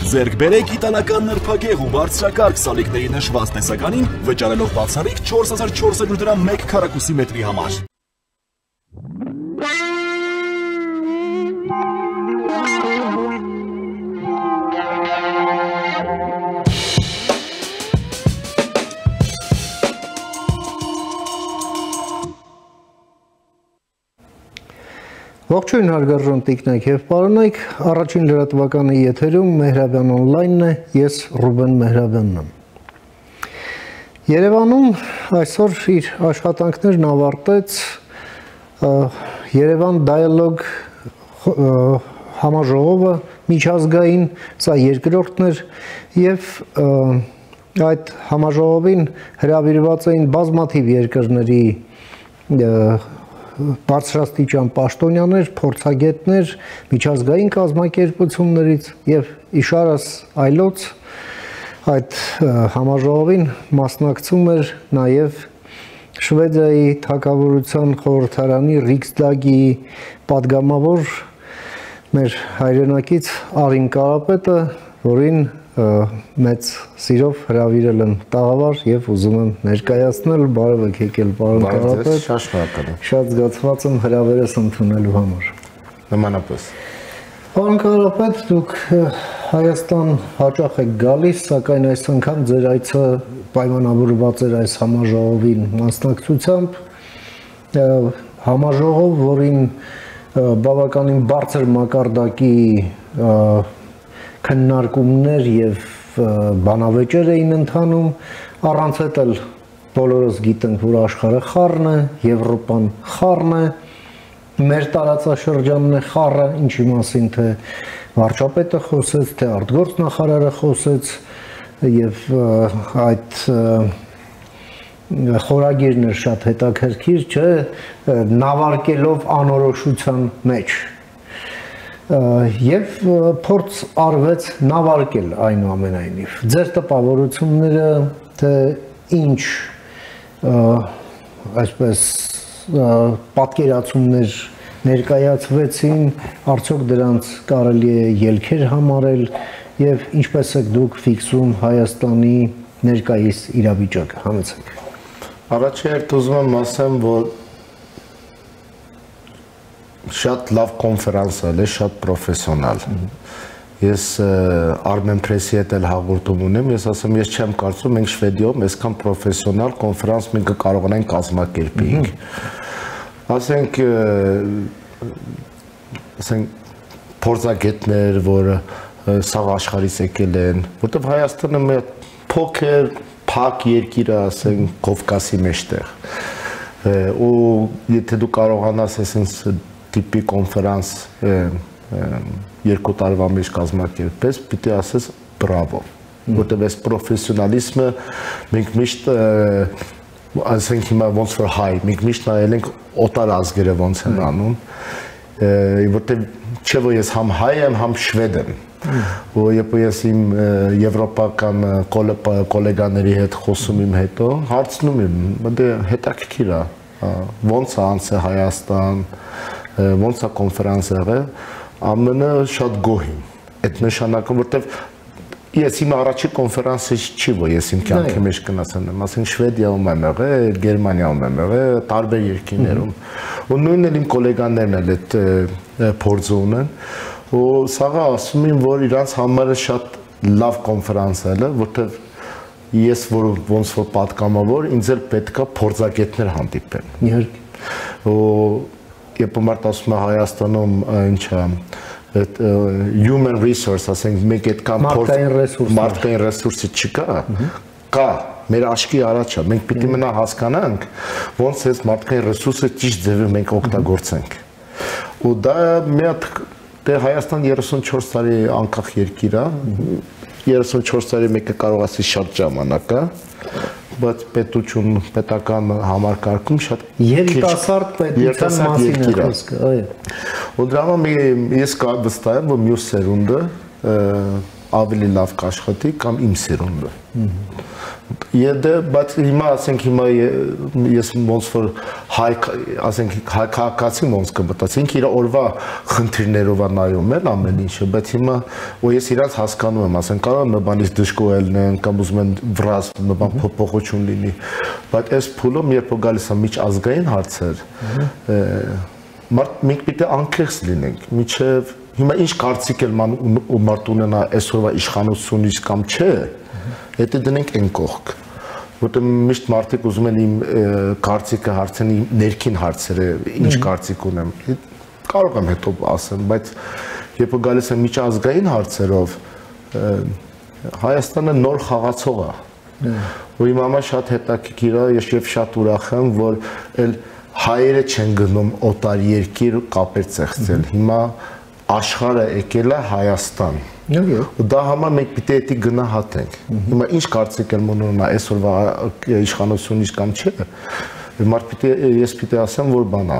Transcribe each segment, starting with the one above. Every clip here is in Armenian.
Ձեռք բերեք իտալական նրբագեղ ու բարձրակարգ սալիկների նշված տեսականին, վճարելով բացառիկ 4400 դրամ 1 քառակուսի մետրի համար։ Ողջույն հարգարժան տիկնայք և պարոնայք, առաջին լրատվականի եթերում Մեհրաբյան օնլայնն է, ես Ռուբեն Մեհրաբյանն եմ։ Երևանում այսօր իր աշխատանքներն ավարտեց Երևան Dialogue համաժողովը միջազգային, սա երկրորդն էր, և այդ համաժողովին հրավիրված էին բազմաթիվ երկրների բարձրաստիճան պաշտոնյաներ, փորձագետներ, միջազգային կազմակերպություններից և իշարս այլոց այդ համաժողովին մասնակցում էր նաև Շվեդիայի թագավորության խորհրդարանի Ռիքսդագի պատգամավոր մեր հայրենակից Արին Կարապետը, որին մեծ սիրով հրավիրել եմ տաղավար և ուզում եմ ներկայացնել, բարև եք եկել պարոն Կարապետ, շատ զգացված եմ հրավերս ընդունելու համար։ Նմանապես։ Պարոն Կարապետ, դուք Հայաստան հաճախ եք գալիս, սակայն այս անգամ ձեր այցը պայմանավորված էր այս համաժողովին մասնակցությամբ, համաժողով, որին բավականին բարձր մակարդակի քննարկումներ և բանավեճեր էին ընթանում, առանց հետ էլ բոլորս գիտենք, որ աշխարհը խառն է, Եվրոպան խառն է, մեր տարածաշրջանն է խառը, ինչի մասին թե վարչապետը խոսեց, թե արտգործնախարարը խոսեց և այդ խորագիրն էր շատ հետաքրքիր, չէ, նավարկելով անորոշության մեջ և փորձ արվեց նավարկել այնուամենայնիվ։ Ձեր տպավորությունները, թե ինչ այսպես պատկերացումներ ներկայացվեցին, արդյոք դրանց կարելի է ելքեր համարել և ինչպես եք դուք ֆիքսում Հայաստանի ներկայիս իրավիճակը, համեցեք։ Առաջերտ ուզում եմ ասեմ, որ շատ լավ կոնֆերանս է, շատ պրոֆեսիոնալ։ Ես Armen Press-ի հետ էլ հաղորդում ունեմ, ես ասեմ, ես չեմ կարծում, մենք Շվեդիայում այսքան պրոֆեսիոնալ կոնֆերանս մենք կարողանանք կազմակերպենք։ Ասենք փորձագետներ, որ սաղ աշխարհից եկել են, որտեղ Հայաստանը մի փոքր, փակ երկիր է, ասենք, Կովկասի մեջտեղ։ Ու եթե դու կարողանաս այսպես տիպի կոնֆերանս 2 տարվա մեջ կազմակերպես, պիտի ասես բրավո, որտեղ այս պրոֆեսիոնալիզմը մենք միշտ ասենք հիմա ոնց որ հայ, մենք միշտ նայել ենք օտար ազգերը ոնց են անում, որտեղ չէ որ ես համ հայ եմ, համ շվեդ եմ, ու երբ ես իմ եվրոպական կոլեգաների հետ խոսում եմ հետո, հարցնում եմ, դե հետաքրքիր է, ոնց է անցել Հայաստան, ոնց է կոնֆերանս եղել, ԱՄՆ-ը շատ գոհ եմ, այդ նշանակում, որտեղ ես իմ առաջի կոնֆերանսը չի, որ ես իմ կյանքի մեջ գնացել եմ, ասենք Շվեդիայում եմ եղել, Գերմանիայում եմ եղել, տարբեր երկրներում, ու նույնն էլ իմ կոլեգաներն էլ այդ փորձը ունեն, ու սաղը ասում եմ, որ իրանց համարը շատ լավ կոնֆերանս է, որտեղ ես ոնց որ պատգամավոր, ինձ էլ պետք է փորձագետներ հանդիպեն։ Ու երբ մարդ ասում է Հայաստանում ինչ է, human resource, ասենք մենք այդքան մարդկային ռեսուրսը չկա, կա, մեր աչքի առաջ է, մենք պիտի մնա հասկանանք, ոնց այս մարդկային ռեսուրսը ճիշտ ձևով մենք օգտագործենք։ Ու դա մի հատ Հայաստան 34 տարի անկախ երկիր է, 34 տարի մեկը կարող ասի շատ ժամանակ է, բայց պետություն, պետական համարկարգում շատ երիտասարդ պետության մասին է խոսքը, այո։ Ու դրա համար ես վստահ եմ, որ մյուս սերունդը ավելի լավ կաշխատի կամ իմ սերունդը։ Եդե բայց հիմա ասենք հիմա ես ոնց որ հայ ասենք հայկացի ոնց կմտածի ինքը իր օրվա խնդիրներով է նայում էլ ամեն ինչը բայց հիմա ու ես իրանց հասկանում եմ ասենք կարող եմ բանից դժգոհելն են կամ ուզում են վրաս բան փոփոխություն լինի բայց այս փուլում երբ որ գալիս է միջազգային հարցեր մենք պիտի անկեղծ լինենք միջև հիմա ինչ կարծիք էլ մարդ ունենա այսօրվա իշխանությունից կամ չէ Եթե դնենք այն կողք, որտեղ միշտ մարդիկ ուզում են իմ կարծիքը հարցնի ներքին հարցերը, ինչ կարծիք ունեմ, կարող եմ հետո ասեմ, բայց երբ գալիս եմ միջազգային հարցերով, Հայաստանը նոր խաղացող է, ու իմ համար շատ հետաքրքիր է, ես եւ շատ ուրախ եմ, որ էլ հայերը չեն գնում օտար երկիր կապեր ծեղծել, հիմա աշխարհը եկել է Հայաստան ու դա համար մենք պիտի էդի գնահատենք հիմա ինչ կարծիք եմ ունենա այսօրվա իշխանությունից կամ չէ ես պիտի ասեմ որ բանա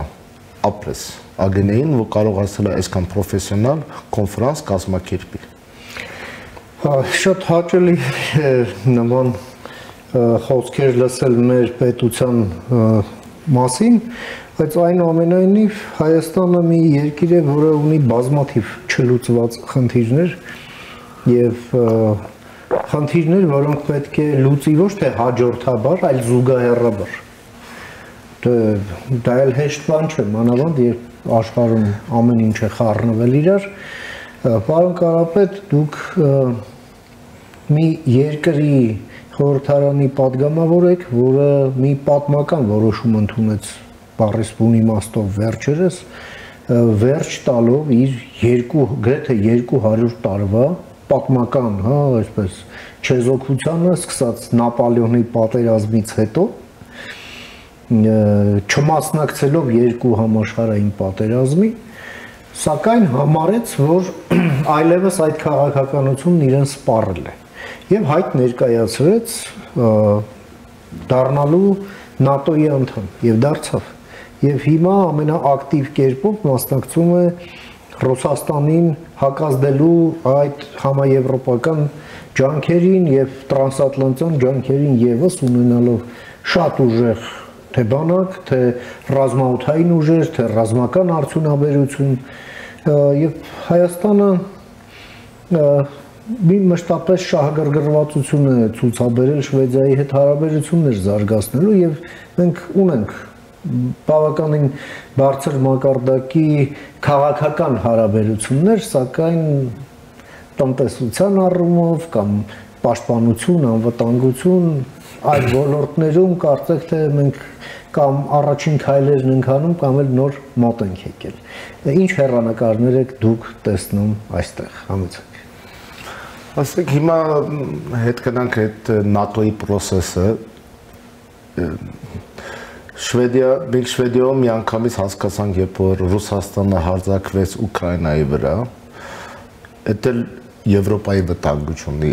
ապրես ագենեին որ կարող ասել է այսքան պրոֆեսիոնալ կոնֆերանս կազմակերպի շատ հաճելի նման խոսքեր լսել մեր պետության մասին բայց այնուամենայնիվ Հայաստանը մի երկիր է, որը ունի բազմաթիվ չլուծված խնդիրներ եւ խնդիրներ, որոնք պետք է լուծի ոչ թե հաջորդաբար, այլ զուգահեռաբար։ Դա էլ հեշտ բան չէ, մանավանդ երբ աշխարհում ամեն ինչ է խառնվել իրար։ Պարոն Կարապետ, դուք մի երկրի խորհրդարանի падգամավոր եք, որը մի պատմական որոշում ընդունեց Պարիս բուն իմաստով վերջերս վերջ տալով իր գրեթե 200 տարվա պատմական, հա, այսպես չեզոքությանը սկսած Նապոլեոնի պատերազմից հետո չմասնակցելով երկու համաշխարհային պատերազմի, սակայն համարեց, որ այլևս այդ քաղաքականությունն իրեն սպառել է եւ հայտ ներկայացրեց դառնալու ՆԱՏՕ-ի անդամ եւ դարձավ Եվ հիմա ամենաակտիվ կերպով մասնակցում է Ռուսաստանին հակազդելու այդ համաեվրոպական ջանքերին եւ տրանսատլանտյան ջանքերին եւս ունենալով շատ ուժեղ թե բանակ, թե ռազմաօդային ուժեր, թե ռազմական արդյունաբերություն եւ Հայաստանը մի մշտապես շահագրգռվածություն է ցուցաբերել Շվեդիայի հետ հարաբերություններ զարգացնելու եւ մենք ունենք բավականին բարձր մակարդակի քաղաքական հարաբերություններ, սակայն տնտեսության առումով կամ պաշտպանություն, անվտանգություն այդ ոլորտներում կարծեք թե մենք կամ առաջին քայլերն ենք անում կամ էլ նոր մոտ ենք եկել։ Ինչ հեռանկարներ եք դուք տեսնում այստեղ, համեցեք։ Ասեք հիմա հետ գնանք այդ ՆԱՏՕ-ի process-ը մենք Շվեդիայում մի անգամից հասկացանք, երբ որ Ռուսաստանը հարձակվեց Ուկրաինայի վրա, դա Եվրոպայի վտանգությունի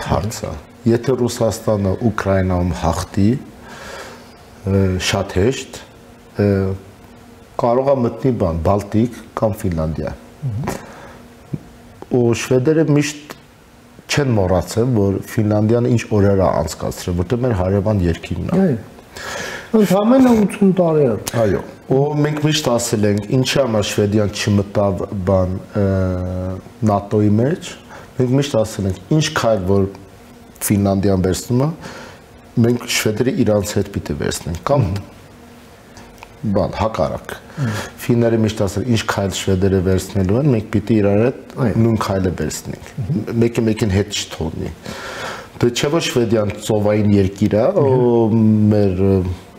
հարց է։ Եթե Ռուսաստանը Ուկրաինայում հաղթի, շատ հեշտ կարող է մտնի Բալտիկ կամ Ֆինլանդիա։ Ու շվեդերը միշտ չեն մոռացել, որ Ֆինլանդիան ինչ օրեր է անցկացրել, որտեղ մեր հարևան երկիրն է։ Ընդամենը 80 տարի է։ Այո, ու մենք միշտ ասել ենք, ինչի համար Շվեդիան չմտավ ՆԱՏՕ-ի մեջ, մենք միշտ ասել ենք, ինչ քայլ որ Ֆինլանդիան վերցնում է, մենք շվեդերը իրանց հետ պիտի վերցնենք, կամ հակառակ։ Ֆինները միշտ ասել, ինչ քայլ շվեդերը վերցնելու են, մենք պիտի իրար հետ նույն քայլը վերցնենք, մեկին հետ չթողնի։ Դե չէ որ Շվեդիան ծովային երկիր է, մեր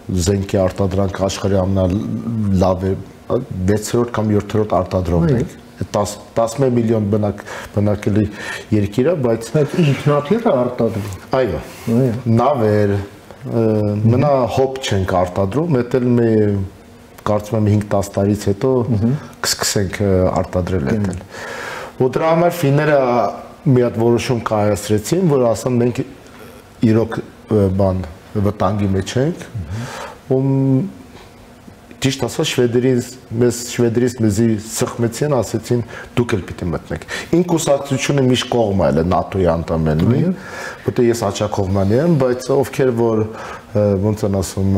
զենքի արտադրանք աշխարհի ամենալավ է 6-րդ կամ 7-րդ արտադրողն ենք 11 միլիոն բնակելի երկիր է, բայց ինքնաթիռ է արտադրում։ Այո, նավեր, մնա հոպ չենք արտադրում, դա էլ մի կարծում եմ 5-10 տարից հետո կսկսենք արտադրել դա։ Ու դրա համար ֆինները մի հատ որոշում կայացրեցին, որ ասան մենք իրոք վտանգի մեջ ենք, ու ճիշտ ասած շվեդերից մեզի սխմեցին, ասեցին դուք էլ պիտի մտնեք։ Ին կուսակցությունը միշտ կողմ այլ է ՆԱՏՕ-ի անդամ լինի, որտեղ ես հաճախողմանի եմ, բայց ովքեր որ ոնց են ասում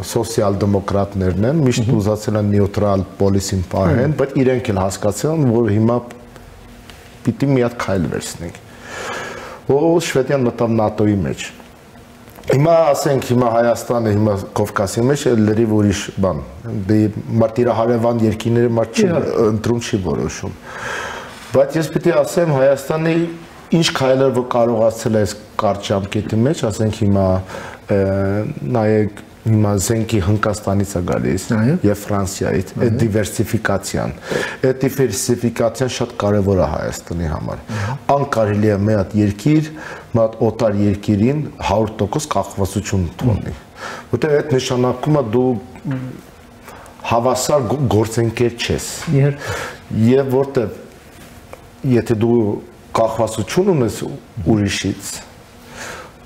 սոցիալ-դեմոկրատներն են, միշտ ուզացել են նեյտրալ պոլիսին պահեն, բայց իրենք էլ հասկացան, որ հիմա պիտի մի հատ քայլ վերցնենք։ Ու Շվեդիան մտավ ՆԱՏՕ-ի մեջ։ Հիմա ասենք հիմա Հայաստանը հիմա Կովկասի մեջ լրիվ ուրիշ բան, դե մարտիրահարևան երկիները մարդ ընտրում չի որոշում։ Բայց ես պիտի ասեմ Հայաստանի ինչ քայլեր որ կարողացել է այս կարճ ժամկետի մեջ, ասենք հիմա նայեք հիմա զենքի Հնդկաստանից է գալիս եւ Ֆրանսիայից, այդ դիվերսիֆիկացիան։ Այդ դիվերսիֆիկացիան շատ կարեւոր է Հայաստանի համար։ Անկարելի է մի հատ երկիր, մի հատ օտար երկիրին 100% կախվածություն թողնի։ Որտեղ այդ նշանակում է դու հավասար գործընկեր չես։ Եվ որտեղ եթե դու կախվածություն ունես ուրիշից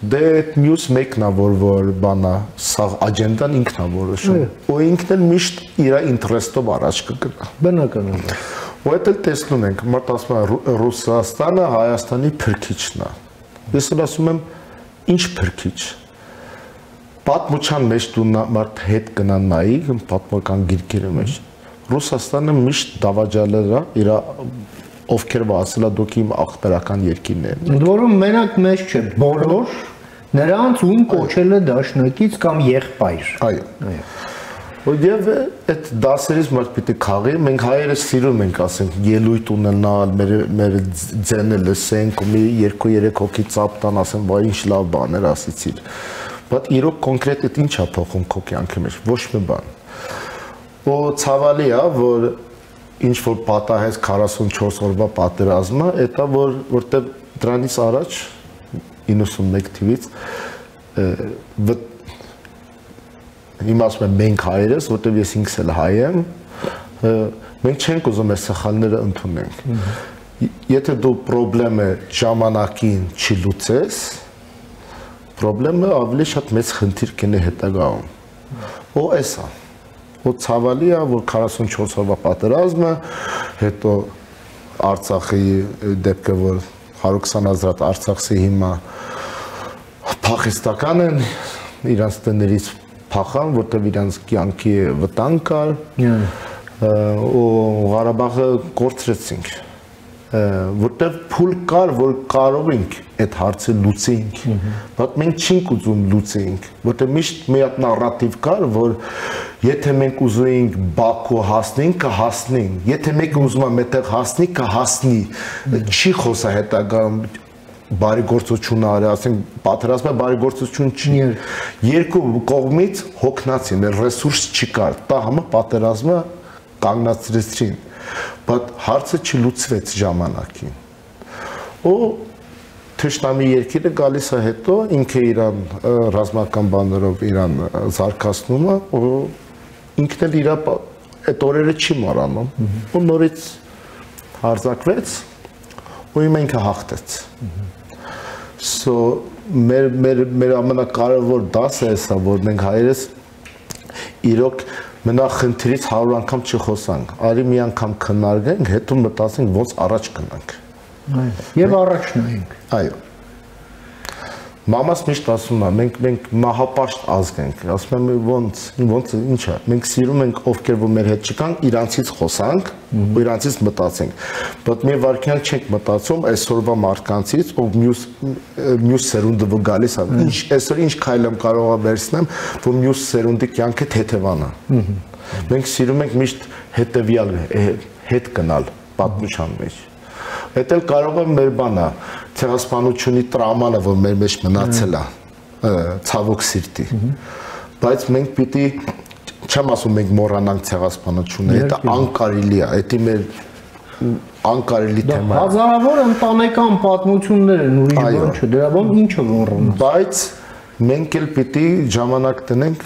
դե մյուս մեկն է որ բանա սա աջենդան ինքն է որոշում ու ինքն էլ միշտ իր ինտերեսով առաջ կգնա բնականաբար ու դա էլ տեսնում ենք մարդ ասում է Ռուսաստանը Հայաստանի փրկիչն է ես ասում եմ ինչ փրկիչ պատմության մեջ դու մարդ հետ կնան նայի պատմական գիրքերի մեջ Ռուսաստանը միշտ դավաճանել է իր ովքեր ասել է դուք իմ ախպերական երկիրն եք ընդ որում մենակ մեզ չէ բոլոր նրանց ում կոչել է դաշնակից կամ եղբայր այո եւ այդ դասերից մարդ պիտի քաղի մենք հայերս սիրում ենք ասենք ելույթ ունենալ մեր ձենը լսենք ու մի 2-3 հոգի ծափ տան ասեն վայ ինչ լավ բաներ ասիցիր բայց իրոք կոնկրետ այդ ինչ է փոխում քո կյանքի մեջ ոչ մի բան ու ցավալի է որ ինչ որ պատահեց 44 օրվա պատերազմը, դա որտեղ դրանից առաջ 91 թվից հիմա ասում եմ մենք հայերս, որտեղ ես ինքս էլ հայ եմ, մենք չենք ուզում այս սխալները ընդունենք։ Եթե դու խնդրեմը ժամանակին չլուծես, խնդրեմը ավելի շատ մեծ խնդիր կնի հետագայում։ Ու էսա ու ցավալի է որ 44 օրվա պատերազմը հետո Արցախի դեպքը որ 120,000 արցախցի հիմա փախստական են իրանց տներից փախան որտեղ իրանց կյանքի վտանգ կար ու Ղարաբաղը կորցրեցինք որտեղ փուլ կար որ կարող ենք այդ հարցը լուծենք բայց մենք չենք ուզում լուծենք որտեղ միշտ մի հատ նարատիվ կար որ եթե մենք ուզում ենք Բաքու հասնենք կհասնենք եթե մեկը ուզում է մետեղ հասնի կհասնի չի խոսա հետագա բարեգործություն արի ասենք պատերազմը բարեգործություն չի երկու կողմից հոգնածին ռեսուրս չկար դա համը պատերազմը կանգնացրեցին բայց հարցը չլուծվեց ժամանակին ու թշնամի երկիրը գալիս է հետո ինքը իրան ռազմական բաներով իրան զարգացնում է ու ինքն էլ իր այդ օրերը չի մոռանում ու նորից հարձակվեց ու հիմա ինքը հաղթեց so մեր ամենակարևոր դասը է սա որ մենք հայերս իրոք մենակ խնդրից 100 անգամ չխոսանք, արի մի անգամ քննարկենք, հետո մտածենք ոնց առաջ գնանք։ Եվ առաջ նայենք։ Այո։ Մամաս միշտ ասում է, մենք մահապաշտ ազգ ենք, ասում եմ ոնց ինչա, մենք սիրում ենք ովքեր որ մեր հետ չկան, իրանցից խոսանք ու իրանցից մտածենք։ Բայց մի վարքյան չենք մտածում այսօրվա մարդկանցից, ով մյուս սերունդը որ գալիս է, այսօր ինչ քայլ եմ կարող վերցնեմ, որ մյուս սերունդի կյանքը թեթևանա։ Մենք սիրում ենք միշտ հետևյալ հետ գնալ պատմության մեջ։ Դա էլ կարող է մեր բանա ցեղասպանությունի տրաման է որ մեր մեջ մնացել է ցավոք սիրտի բայց մենք պիտի չեմ ասում մենք մոռանանք ցեղասպանությունը դա անկարելի է դա մեր անկարելի թեմա է հազարավոր ընտանեկան պատմություններ են ուրիշ բան չէ դրա բան ինչը մոռանանք բայց մենք էլ պիտի ժամանակ տնենք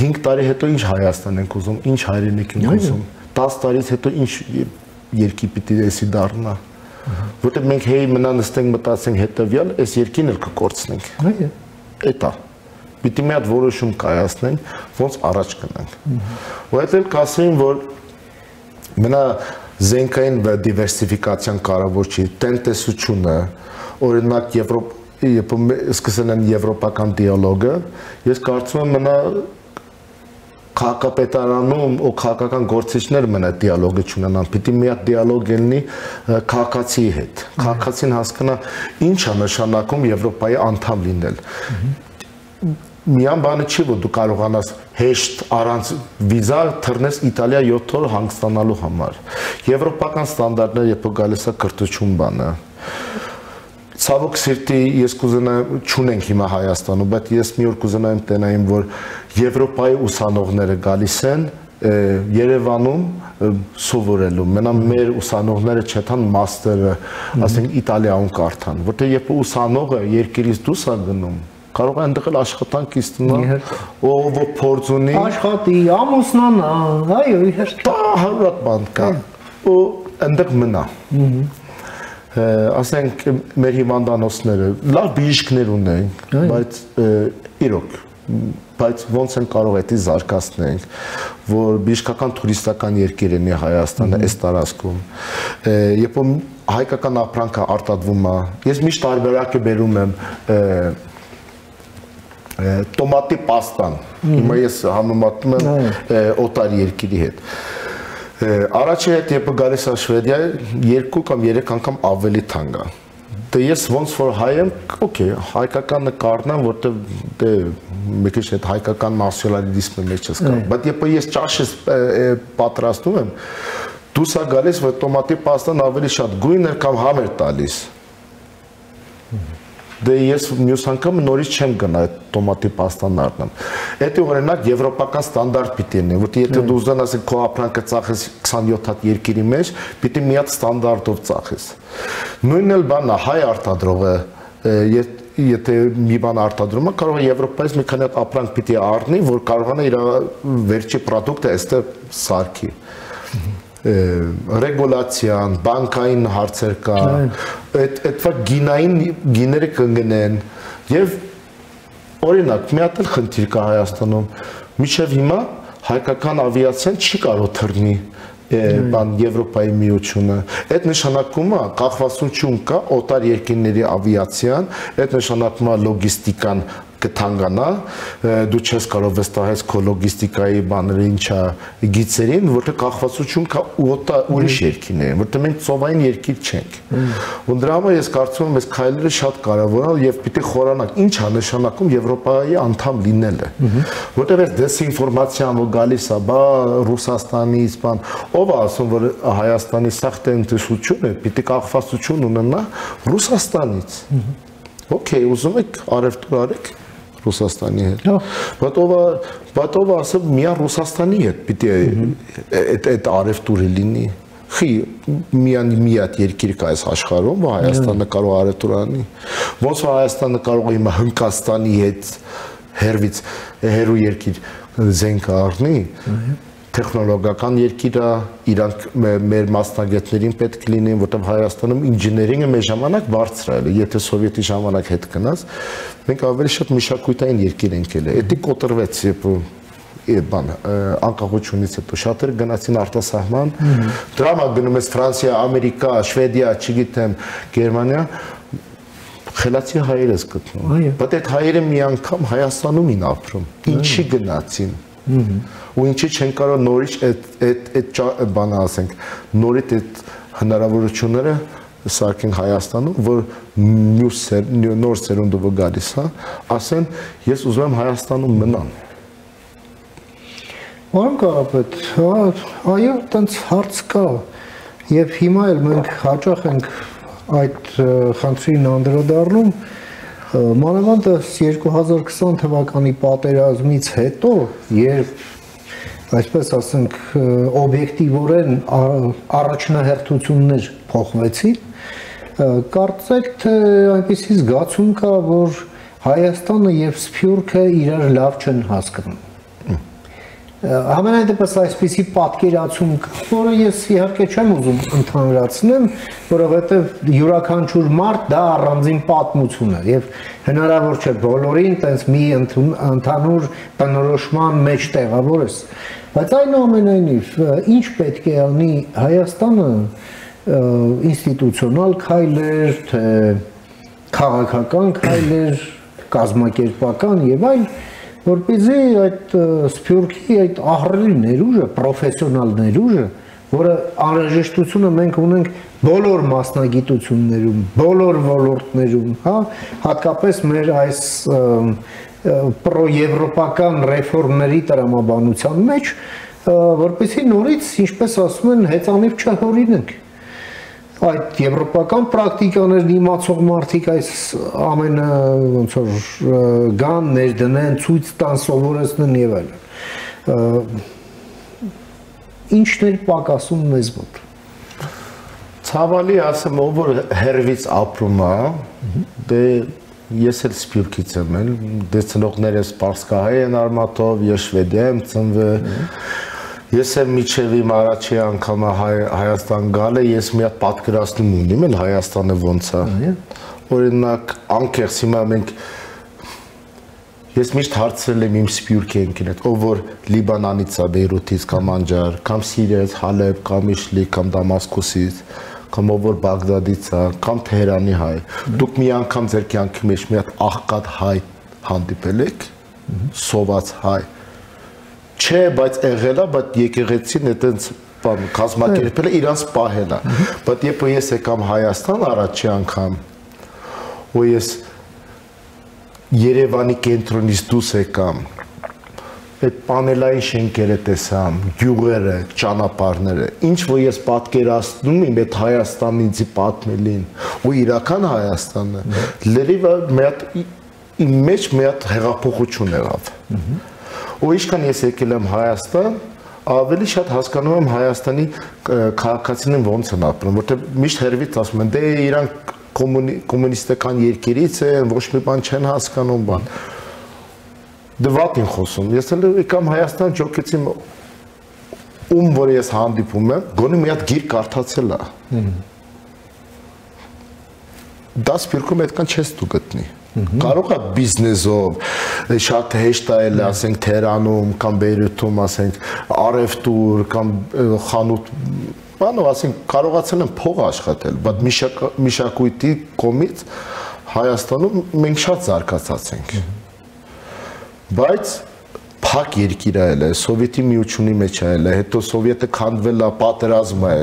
5 տարի հետո ինչ Հայաստան ենք ուզում ինչ հայրենիք ենք ուզում 10 տարից հետո ինչ երկի պիտի էսի դառնա որտեղ մենք հեյ մնա նստենք մտածենք հետևյալ այս երկին էլ կկորցնենք այո էտա պիտի մի հատ որոշում կայացնենք, ոնց առաջ գնանք։ Ու այդ էլ կասեին, որ մնա զենքային դիվերսիֆիկացիան կարևոր չի, տնտեսությունը, օրինակ երբ սկսել են եվրոպական դիալոգը, ես կարծում եմ մնա քաղաքապետարանում ու քաղաքական գործիչներ մնա դիալոգը չունենան, պիտի մի հատ դիալոգ լինի քաղաքացի հետ։ Քաղաքացին հասկանա ինչ է նշանակում Եվրոպայի անդամ լինել։ Միան բանը չի, որ դու կարողանաս հեշտ առանց վիզա թռնես Իտալիա 7 օր հանգստանալու համար։ Եվրոպական ստանդարտները երբ գալիս է կրթություն բանը։ Ցավոք սիրտի ես կուզենամ չունենք հիմա Հայաստանում, բայց ես մի օր կուզենամ տենայիմ, որ Եվրոպայի ուսանողները գալիս են Երևանում սովորելու։ Մենամ մեր ուսանողները չթան մաստերը, ասենք Իտալիայում կարդան, որտեղ երբ ուսանողը երկրից դուրս է գնում, կարող է այնտեղ աշխատանք ստանալ, ով փորձ ունի, աշխատի, ամուսնանա, այո, իհարկե։ 100 բան կա, ու այնտեղ մնա։ Ասենք մեր հիվանդանոցները լավ բժիշկներ ունեն, բայց իրոք, բայց ոնց են կարող էդի զարգացնենք, որ բժշկական տուրիստական երկիր է Հայաստանը այս տարածքում։ Երբ հայկական ապրանքը արտադրվում է, ես միշտ տարբերակը բերում եմ տոմատի պաստան, հիմա ես համեմատում եմ օտար երկրի հետ։ Առաջի հետ երբ գալիս է Շվեդիա 2 կամ 3 անգամ ավելի թանկ է։ Դե ես ոնց որ հայ եմ, օքեյ, հայկականը կառնամ, որտեղ դե մի քիչ այդ հայկական նացիոնալիզմը մեջ չկա։ Բայց երբ ես ճաշս պատրաստում եմ, դուս է գալիս, որ տոմատի պաստան ավելի շատ գույն է կամ համ է տալիս։ Դե ես մյուս անգամ նորից չեմ գնա այդ տոմատի պաստան առնեմ։ Դա օրինակ եվրոպական ստանդարտ պիտի լինի, որտեղ եթե դու ուզենաս քո ապրանքը ծախես 27 հատ երկրի մեջ, պիտի մի հատ ստանդարտով ծախես։ Նույնն էլ բանն է, հայ արտադրողը, եթե մի բան արտադրում է, կարող է Եվրոպայից մի քանի հատ ապրանք պիտի առնի, որ կարողանա իր վերջի պրոդուկտը այստեղ սարքի։ Ռեգուլացիան, բանկային հարցեր կա, այդվա գիները կընկնեն եւ օրինակ մի հատ էլ խնդիր կա Հայաստանում, մինչեւ հիմա հայկական ավիացիան չի կարող թռնի բան Եվրոպայի միությունը, այդ նշանակում է կախվածություն կա օտար երկրների ավիացիան, այդ նշանակում է լոգիստիկան կթանկանա, դու չես կարող վստահես քո լոգիստիկայի բաները ինչա գիծերին, որտեղ կախվածություն կա ուրիշ երկրների, որտեղ մենք ծովային երկիր չենք։ Ու դրա համար ես կարծում եմ, այս քայլերը շատ կարևոր են եւ պիտի խորանանք, ինչ է նշանակում Եվրոպայի անդամ լինելը։ Որտեղ այս դեսինֆորմացիան որ գալիս է, բա Ռուսաստանից, բան, ով է ասում, որ Հայաստանի սաղ տնտեսությունը պիտի կախվածություն ունենա Ռուսաստանից։ Okay, ուզում եք արևտուր արեք Ռուսաստանի հետ։ Բայց ով ասում միա Ռուսաստանի հետ պիտի այդ արևտուրը լինի։ Խի միան մի հատ երկիր կա այս աշխարհում, որ Հայաստանը կարող արևտուր անի։ Ոնց որ Հայաստանը կարող է հիմա Հնդկաստանի հետ հերվից հերու երկիր զենք առնի, տեխնոլոգիական երկիր է, իրանք մեր մասնագետներին պետք լինեն, որտեղ Հայաստանում ինժեներինգը մեր ժամանակ բարձր է, եթե սովետի ժամանակ հետ գնաց, մենք ավելի շատ մշակութային երկիր ենք ելել։ Դա կոտրվեց, երբ բան անկախությունից հետո շատերը գնացին արտասահման, դրա համար գնում ես Ֆրանսիա, Ամերիկա, Շվեդիա, չգիտեմ, Գերմանիա, խելացի հայեր ես գտնում։ Բայց այդ հայերը մի անգամ Հայաստանում են ապրում, ինչի գնացին։ Ու ինչի չեն կարող նորից այդ բանը ասենք, նորից այդ հնարավորությունները սարքենք Հայաստանում, որ նոր սերունդը որ գալիս է, ասեն, ես ուզում եմ Հայաստանում մնամ։ Որն կարապետ, այո, տենց հարց կա, և հիմա էլ մենք հաճախ ենք այդ խնդրին անդրադառնում, մանավանդը 2020 թվականի պատերազմից հետո, երբ այսպես ասենք օբյեկտիվորեն առաջնահերթություններ փոխվեցին, կարծեք թե այնպիսի զգացում կա, որ Հայաստանը եւ Սփյուռքը իրար լավ չեն հասկանում։ Համենայն դեպս այսպիսի պատկերացում կա, որը ես իհարկե չեմ ուզում ընդհանրացնեմ, որովհետև յուրաքանչյուր մարդ դա առանձին պատմություն է եւ հնարավոր չէ բոլորին տենց մի ընդհանուր բնորոշման մեջ տեղավորես։ Բայց այնուամենայնիվ, ինչ պետք է անի Հայաստանը ինստիտուցիոնալ քայլեր, թե քաղաքական քայլեր, կազմակերպական եւ այլ, որպեսզի այդ Սփյուռքի այդ ահռելի ներուժը, պրոֆեսիոնալ ներուժը, որը անհրաժեշտությունը մենք ունենք բոլոր մասնագիտություններում, բոլոր ոլորտներում, հա, հատկապես մեր այս պրոեվրոպական ռեֆորմների տրամաբանության մեջ, որպեսզի նորից, ինչպես ասում են, հեծանիվ չհորինենք։ Այդ եվրոպական պրակտիկաներն իմացող մարդիկ այս ամենը ոնց որ գան, ներդնեն, ցույց տան, սովորեցնեն եւ այլն։ Ինչն է պակասում մեզ մոտ։ Ցավալի ասեմ, ով որ հերվից ապրում է, դե ես էլ Սփյուռքից եմ, դե ծնողներս Պարսկահայ են արմատով, ես Շվեդիա եմ ծնվել։ Ես եմ միջև իմ առաջի անգամը Հայաստան գալը, ես մի հատ պատկերացնում ունիմ էլ Հայաստանը ոնց է։ Օրինակ, անկեղծ հիմա մենք ես միշտ հարցրել եմ իմ Սփյուռքի ընկերոջ, ով որ Լիբանանից է, Բեյրութից կամ Անջար, կամ Սիրիայից, Հալեբ, կամ Իշլիկ, կամ Դամասկոսից, կամ ով որ Բաղդադից է, կամ Թեհրանի հայ։ Դուք մի անգամ ձեր կյանքի մեջ մի հատ աղքատ հայ հանդիպել եք, սոված հայ։ Չէ, բայց եղել է, բայց եկեղեցին այտենց բան կազմակերպել է, իրանց պահել է։ Բայց երբ ես եկամ Հայաստան առաջի անգամ, ու ես Երևանի կենտրոնից դուրս եկամ, այդ պանելային շենքերը տեսամ, գյուղերը, ճանապարհները, ինչ որ ես պատկերացնում եմ այդ Հայաստանից պատմելին, ու իրական Հայաստանը, լրիվ մի հատ իմ մեջ մի հատ հեղափոխություն եղավ։ Ու ինչքան ես եկել եմ Հայաստան, ավելի շատ հասկանում եմ Հայաստանի քաղաքացիներին ոնց են ապրում, որտեղ միշտ հերվից ասում են, դե իրանք կոմունիստական երկրից են, ոչ մի բան չեն հասկանում, բան։ Դե վատ եմ խոսում։ Ես էլ եկամ Հայաստան, ջոկեցի ում որ ես հանդիպում եմ, գոնե մի հատ գիր կարդացել է։ Դա Սփյուռքում այդքան չես դու գտնի։ Կարող է բիզնեսով, շատ հեշտ է, ասենք Թեհրանում կամ Բեյրութում, ասենք առևտուր կամ խանութ, բանով ասենք կարողացել են փող աշխատել, բայց մշակույթի կողմից Հայաստանում մենք շատ զարգացած ենք։ Բայց փակ երկիր է, Սովետի միությունի մեջ է, հետո Սովետը քանդվել է, պատերազմ է,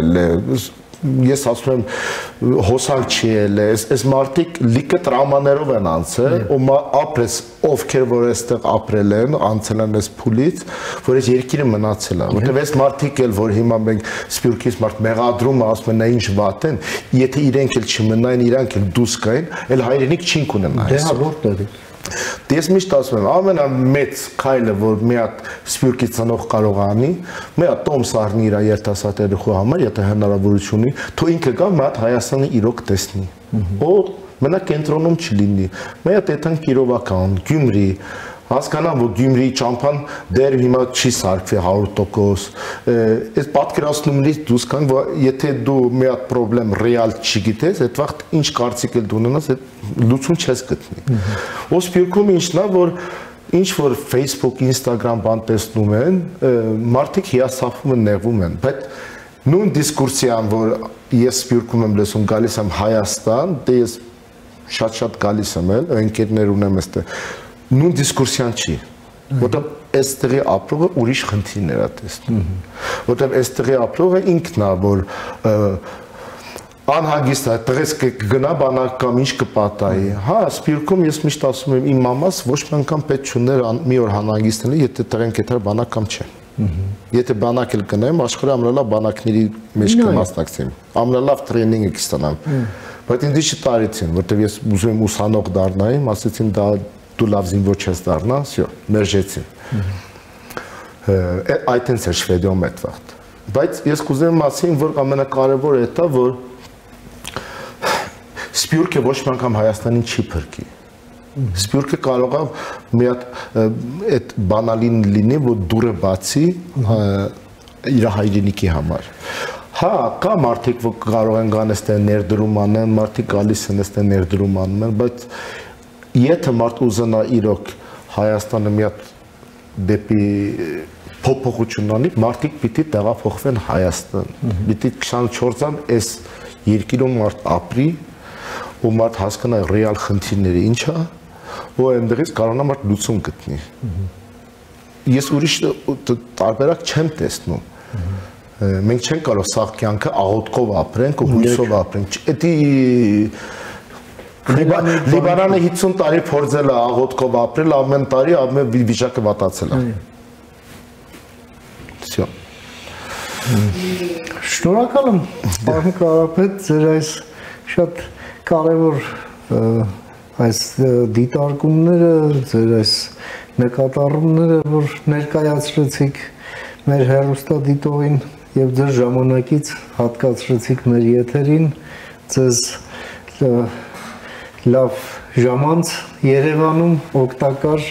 ես ասում եմ հոսանք չի ել, այս մարդիկ լիքը տրամաներով են անցել, ու ապրես ովքեր որ այստեղ ապրել են, անցել են այս փուլից, որ այս երկիրը մնացել է, որտեղ այս մարդիկ էլ որ հիմա մենք Սփյուռքից մարդ մեղադրում ասում են նա ինչ վատ են, եթե իրենք էլ չմնային, իրանք էլ դուրս գային, էլ հայրենիք չին կունենա այսօր։ Դե որտեղ։ Ես միշտ ասում եմ, ամենամեծ քայլը, որ մի հատ Սփյուռքի ծնող կարող անի, մի հատ տոմս առնի իր երիտասարդ երեխու համար, եթե հնարավորություն ունի, թող ինքը գա մի հատ Հայաստանը իրոք տեսնի։ Ու մենակ կենտրոնում չլինի։ Մի հատ այդքան Կիրովական, Գյումրի, հասկանամ, որ Գյումրիի ճամփան դեռ հիմա չի սարքվի 100%։ Այս պատկերացումներից դուրս կան, որ եթե դու մի հատ խնդրեմ ռեալ չգիտես, այդ վաղ ինչ կարծիք էլ դու ունենաս, այդ լուծում չես գտնի։ Ու Սփյուռքում ինչն է, որ ինչ որ Facebook, Instagram բան տեսնում են, մարդիկ հիասթափվում են, նեղվում են, բայց նույն դիսկուրսիան, որ ես Սփյուռքում եմ լսում, գալիս եմ Հայաստան, դե ես շատ գալիս եմ, ընկերներ ունեմ այստեղ, նույն դիսկուրսիան չի, որտեղ այստեղի ապրողը ուրիշ խնդիրներ է տեսնում, որտեղ այստեղի ապրողը ինքն է, որ անհագիստ է, տղես կգնա բանակ կամ ինչ կպատահի։ Հա, Սփյուռքում ես միշտ ասում եմ, իմ մամաս ոչ մի անգամ պետք չուներ մի օր հանագիստ լինի, եթե տղեն կեթար բանակ կամ չէ։ Եթե բանակ էլ գնեմ, աշխարհի ամենալավ բանակների մեջ կմասնակցեմ, ամենալավ տրեյնինգ կստանամ։ Բայց ինձ չտարեցին, որտեղ ես ուզում եմ ուսանող դառնայի, ասեցին դա դու լավ զինվոր չես դառնա, всё, մերժեցին։ Այդ այնց է Շվեդիայում այդ վաղ։ Բայց ես կուզեմ ասեմ, որ ամենակարևորը է դա, որ Սփյուռքը ոչ մի անգամ Հայաստանին չի փրկի։ Սփյուռքը կարող է մի հատ այդ բանալին լինի, որ դուրը բացի իր հայրենիքի համար։ Հա, կա մարդիկ, որ կարող են գան այստեղ ներդրում անեն, մարդիկ գալիս են այստեղ ներդրում անում, բայց եթե մարդ ուզենա իրոք Հայաստանը մի հատ դեպի փոփոխություն անի, մարդիկ պիտի տեղափոխվեն Հայաստան։ Պիտի 24 ամս այս երկիրում մարդ ապրի, ու մարդ հասկանա ռեալ խնդիրները ինչ է, ու այնտեղից կարողանա մարդ լուծում գտնի։ Ես ուրիշ տարբերակ չեմ տեսնում։ Մենք չենք կարող սաղ կյանքը աղոթքով ապրենք ու հույսով ապրենք։ Լիբանանը 50 տարի փորձել է աղոթքով ապրել, ամեն տարի ամեն վիճակը վատացել է։ Всё։ Շնորհակալ եմ, պարոն Կարապետ, ձեր այս շատ կարևոր այս դիտարկումները, ձեր այս նկատառումները, որ ներկայացրեցիք մեր հեռուստադիտողին եւ ձեր ժամանակից հատկացրեցիք մեր եթերին, ձեզ լավ ժամանց Երևանում օգտակար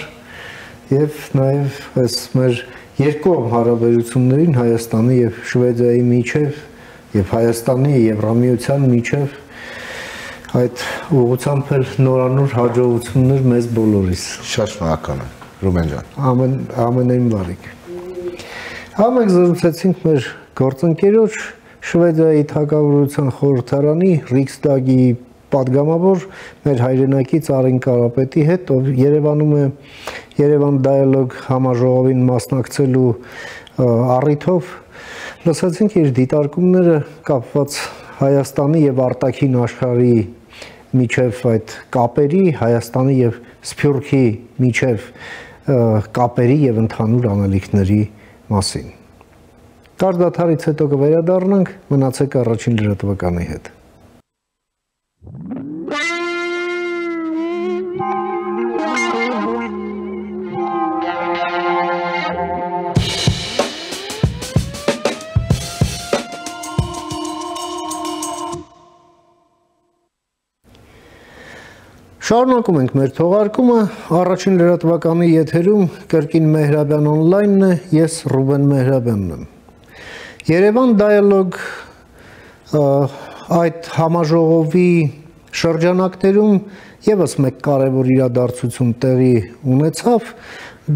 եւ նաեւ այս մեր երկկողմ հարաբերություններին Հայաստանի եւ Շվեդիայի միջև եւ Հայաստանի եւ Եվրամիության միջև այդ ուղղությամբ էլ նորանոր հաջողություններ մեզ բոլորիս։ Շատ շնորհակալ եմ, Ռուբեն ջան։ Ամենայն բարիք։ Համենք զրուցեցինք մեր գործընկերոջ Շվեդիայի թագավորության խորհրդարանի Ռիքսդագի պատգամավոր մեր հայրենակից Արին Կարապետի հետ, ով Երևանում է Երևան Dialogue համաժողովին մասնակցելու առիթով, լսեցինք իր դիտարկումները կապված Հայաստանի եւ արտաքին աշխարհի միջև այդ կապերի, Հայաստանի եւ Սփյուռքի միջև կապերի եւ ընդհանուր անելիքների մասին։ Կարճ դադարից հետո կվերադառնանք, մնացեք առաջին լրատվականի հետ։ Շարունակում ենք մեր թողարկումը, առաջին լրատվականի եթերում կրկին Մեհրաբյան on-line-ն է, ես Ռուբեն Մեհրաբյանն եմ։ Երևան Dialogue այդ համաժողովի շրջանակներում եւս մեկ կարևոր իրադարձություն տեղի ունեցավ,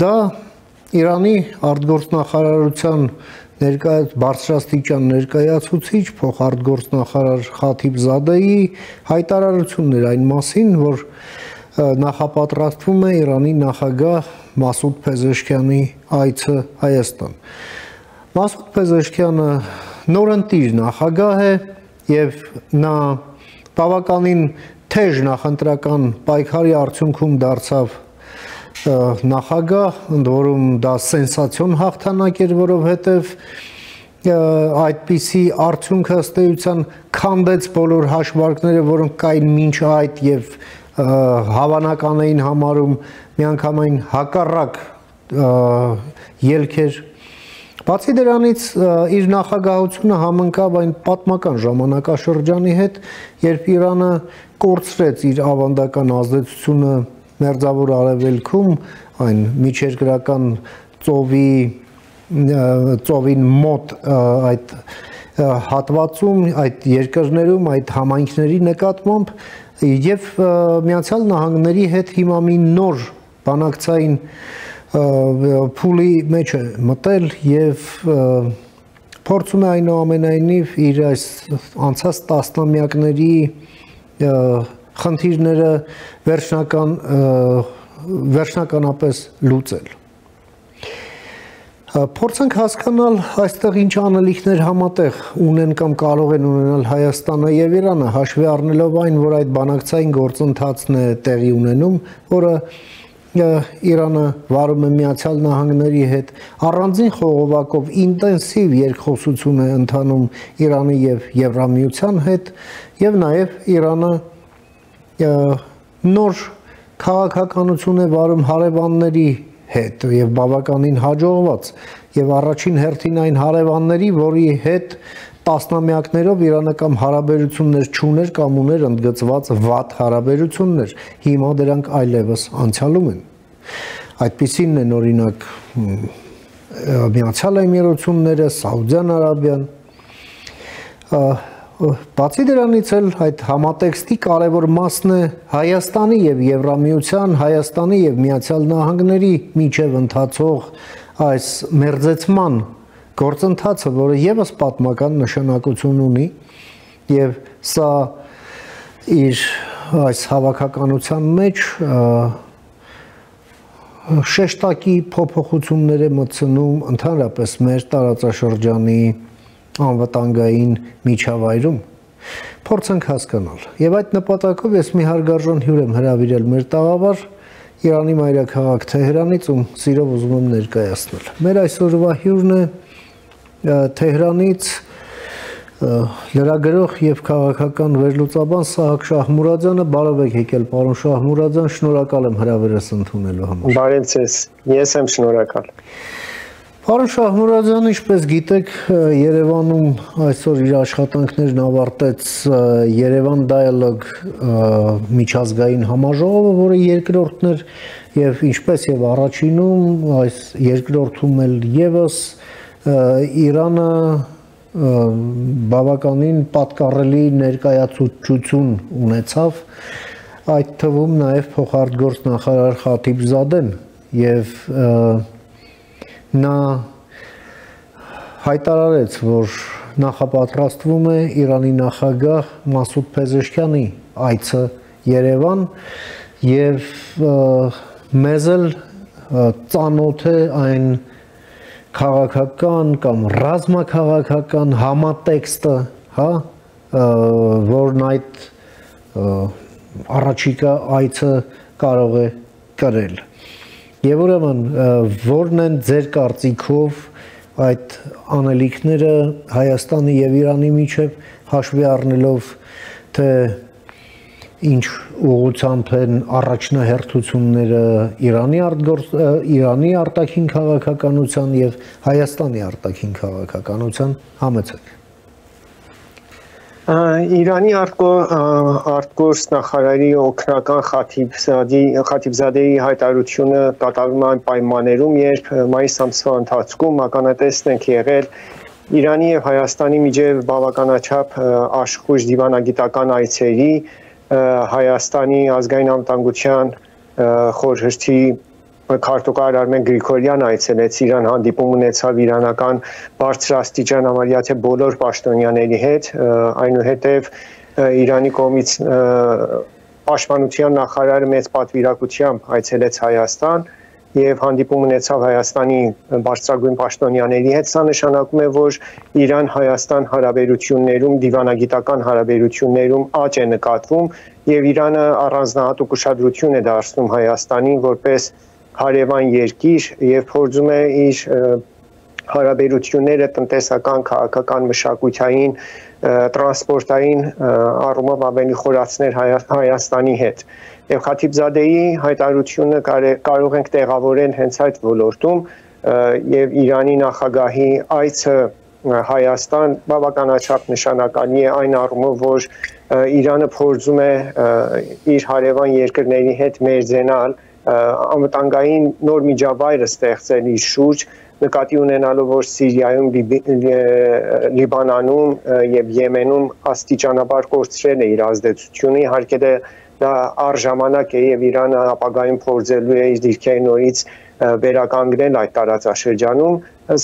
դա Իրանի արտգործնախարարության բարձրաստիճան ներկայացուցիչ փոխարտգործնախարար Խաթիբ Զադեի հայտարարությունն էր այն մասին, որ նախապատրաստվում է Իրանի նախագահ Մասուդ Փեզեշքյանի այցը Հայաստան։ Մասուդ Փեզեշքյանը նորընտիր նախագահ է եւ նա բավականին թեժ նախընտրական պայքարի արդյունքում դարձավ նախագահ, ընդ որում դա սենսացիոն հաղթանակ էր, որովհետև այդպիսի արդյունքը ըստ էության քանդեց բոլոր հաշվարկները, որոնք կային մինչ այդ եւ հավանական էին համարում միանգամայն հակառակ ելքեր։ Բացի դրանից իր նախագահությունը համընկավ այն պատմական ժամանակաշրջանի հետ, երբ Իրանը կորցրեց իր ավանդական ազդեցությունը Մերձավոր Արևելքում, այն միջերկրական ծովին մոտ այդ հատվածում, այդ երկրներում, այդ համայնքների նկատմամբ եւ Միացյալ Նահանգների հետ հիմա մի նոր բանակցային փուլի մեջ է մտել եւ փորձում է այնուամենայնիվ իր այս անցած տասնամյակների խնդիրները վերջնականապես լուծել։ Փորձենք հասկանալ այստեղ ինչ անելիքներ համատեղ ունեն կամ կարող են ունենալ Հայաստանը եւ Իրանը, հաշվի առնելով այն, որ այդ բանակցային գործընթացն է տեղի ունենում, որը Իրանը վարում է Միացյալ Նահանգների հետ, առանձին խողովակով ինտենսիվ երկխոսություն է ընթանում Իրանի եւ Եվրամիության հետ եւ նաեւ Իրանը նոր քաղաքականություն է վարում հարևանների հետ եւ բավականին հաջողված եւ առաջին հերթին այն հարևանների, որի հետ տասնամյակներով Իրանը կամ հարաբերություններ չուներ կամ ուներ ընդգծված վատ հարաբերություններ, հիմա դրանք այլևս անցյալում են։ Այդպիսին են օրինակ Միացյալ Էմիրությունները, Սաուդյան Արաբիան։ Բացի դրանից էլ այդ համատեքստի կարևոր մասն է Հայաստանի եւ Եվրամիության, Հայաստանի եւ Միացյալ Նահանգների միջև ընթացող այս մերձեցման գործընթացը, որը եւս պատմական նշանակություն ունի եւ սա իր այս հավաքականության մեջ շեշտակի փոփոխություններ է մտցնում ընդհանրապես մեր տարածաշրջանի անվտանգային միջավայրում փորձենք հասկանալ եւ այդ նպատակով ես մի հարգարժան հյուր եմ հրավիրել մեր տաղավար Իրանի մայրաքաղաք Թեհրանից ում սիրով ուզում եմ ներկայացնել մեր այսօրվա հյուրն է Թեհրանից լրագրող եւ քաղաքական վերլուծաբան Սահակ Շահմուրադյանը բարև եք եկել պարոն Շահմուրադյան շնորհակալ եմ հրավերս ընդունելու համար Բարև ձեզ ես եմ շնորհակալ Պարոն Շահմուրադյան, ինչպես գիտեք, Երևանում այսօր իր աշխատանքներն ավարտեց Երևան Dialogue միջազգային համաժողովը, որը երկրորդն էր եւ ինչպես եւ առաջինում, այս երկրորդում էլ եւս Իրանը բավականին պատկառելի ներկայացուցություն ունեցավ, այդ թվում նաեւ փոխարտգործ նախարար Խաթիբզադեն եւ Նա հայտարարեց, որ նախապատրաստվում է Իրանի նախագահ Մասուդ Փեզեշքյանի այցը Երևան եւ մեզ էլ ծանոթ է այն քաղաքական կամ ռազմաքաղաքական համատեքստը, հա, որն այդ առաջիկա այցը կարող է կրել։ Եվ ուրեմն որն են ձեր կարծիքով այդ անելիքները Հայաստանի եւ Իրանի միջև հաշվի առնելով թե ինչ ուղղությամբ են առաջնահերթությունները Իրանի արտաքին քաղաքականության եւ Հայաստանի արտաքին քաղաքականության համեցեք Իրանի արտգործ նախարարի օգնական Խաթիբզադեի հայտարարությունը կատարվում է պայմաններում, երբ մայիս ամսվա ընթացքում ականատեսն ենք եղել Իրանի եւ Հայաստանի միջև բավականաչափ աշխույժ դիվանագիտական այցերի Հայաստանի ազգային անվտանգության խորհրդի քարտուղար Արմեն Գրիգորյան այցելեց Իրան հանդիպում ունեցավ իրանական բարձրաստիճան համարյա թե բոլոր պաշտոնյաների հետ այնուհետև Իրանի կողմից պաշտպանության նախարարը մեծ պատվիրակությամբ այցելեց Հայաստան եւ հանդիպում ունեցավ Հայաստանի բարձրագույն պաշտոնյաների հետ սա նշանակում է որ Իրան-Հայաստան հարաբերություններում դիվանագիտական հարաբերություններում աճ է նկատվում եւ Իրանը առանձնահատուկ ուշադրություն է դարձնում Հայաստանին որպես հարևան երկիր եւ փորձում է իր հարաբերությունները տնտեսական, քաղաքական, մշակութային, տրանսպորտային առումով ավելի խորացնել Հայաստանի հետ։ Եվ Խաթիբզադեի հայտարարությունը կարող ենք տեղավորել հենց այդ ոլորտում եւ Իրանի նախագահի այցը Հայաստան բավականաչափ նշանակալի է այն առումով, որ Իրանը փորձում է իր հարևան երկրների հետ մերձենալ անվտանգային նոր միջավայր ստեղծել իր շուրջ նկատի ունենալով որ Սիրիայում, Լիբանանում եւ Եմենում աստիճանաբար կորցրել է իր ազդեցությունը, իհարկե դա առժամանակ է եւ Իրանը ապագայում փորձելու է իր դիրքերը նորից վերականգնել այդ տարածաշրջանում,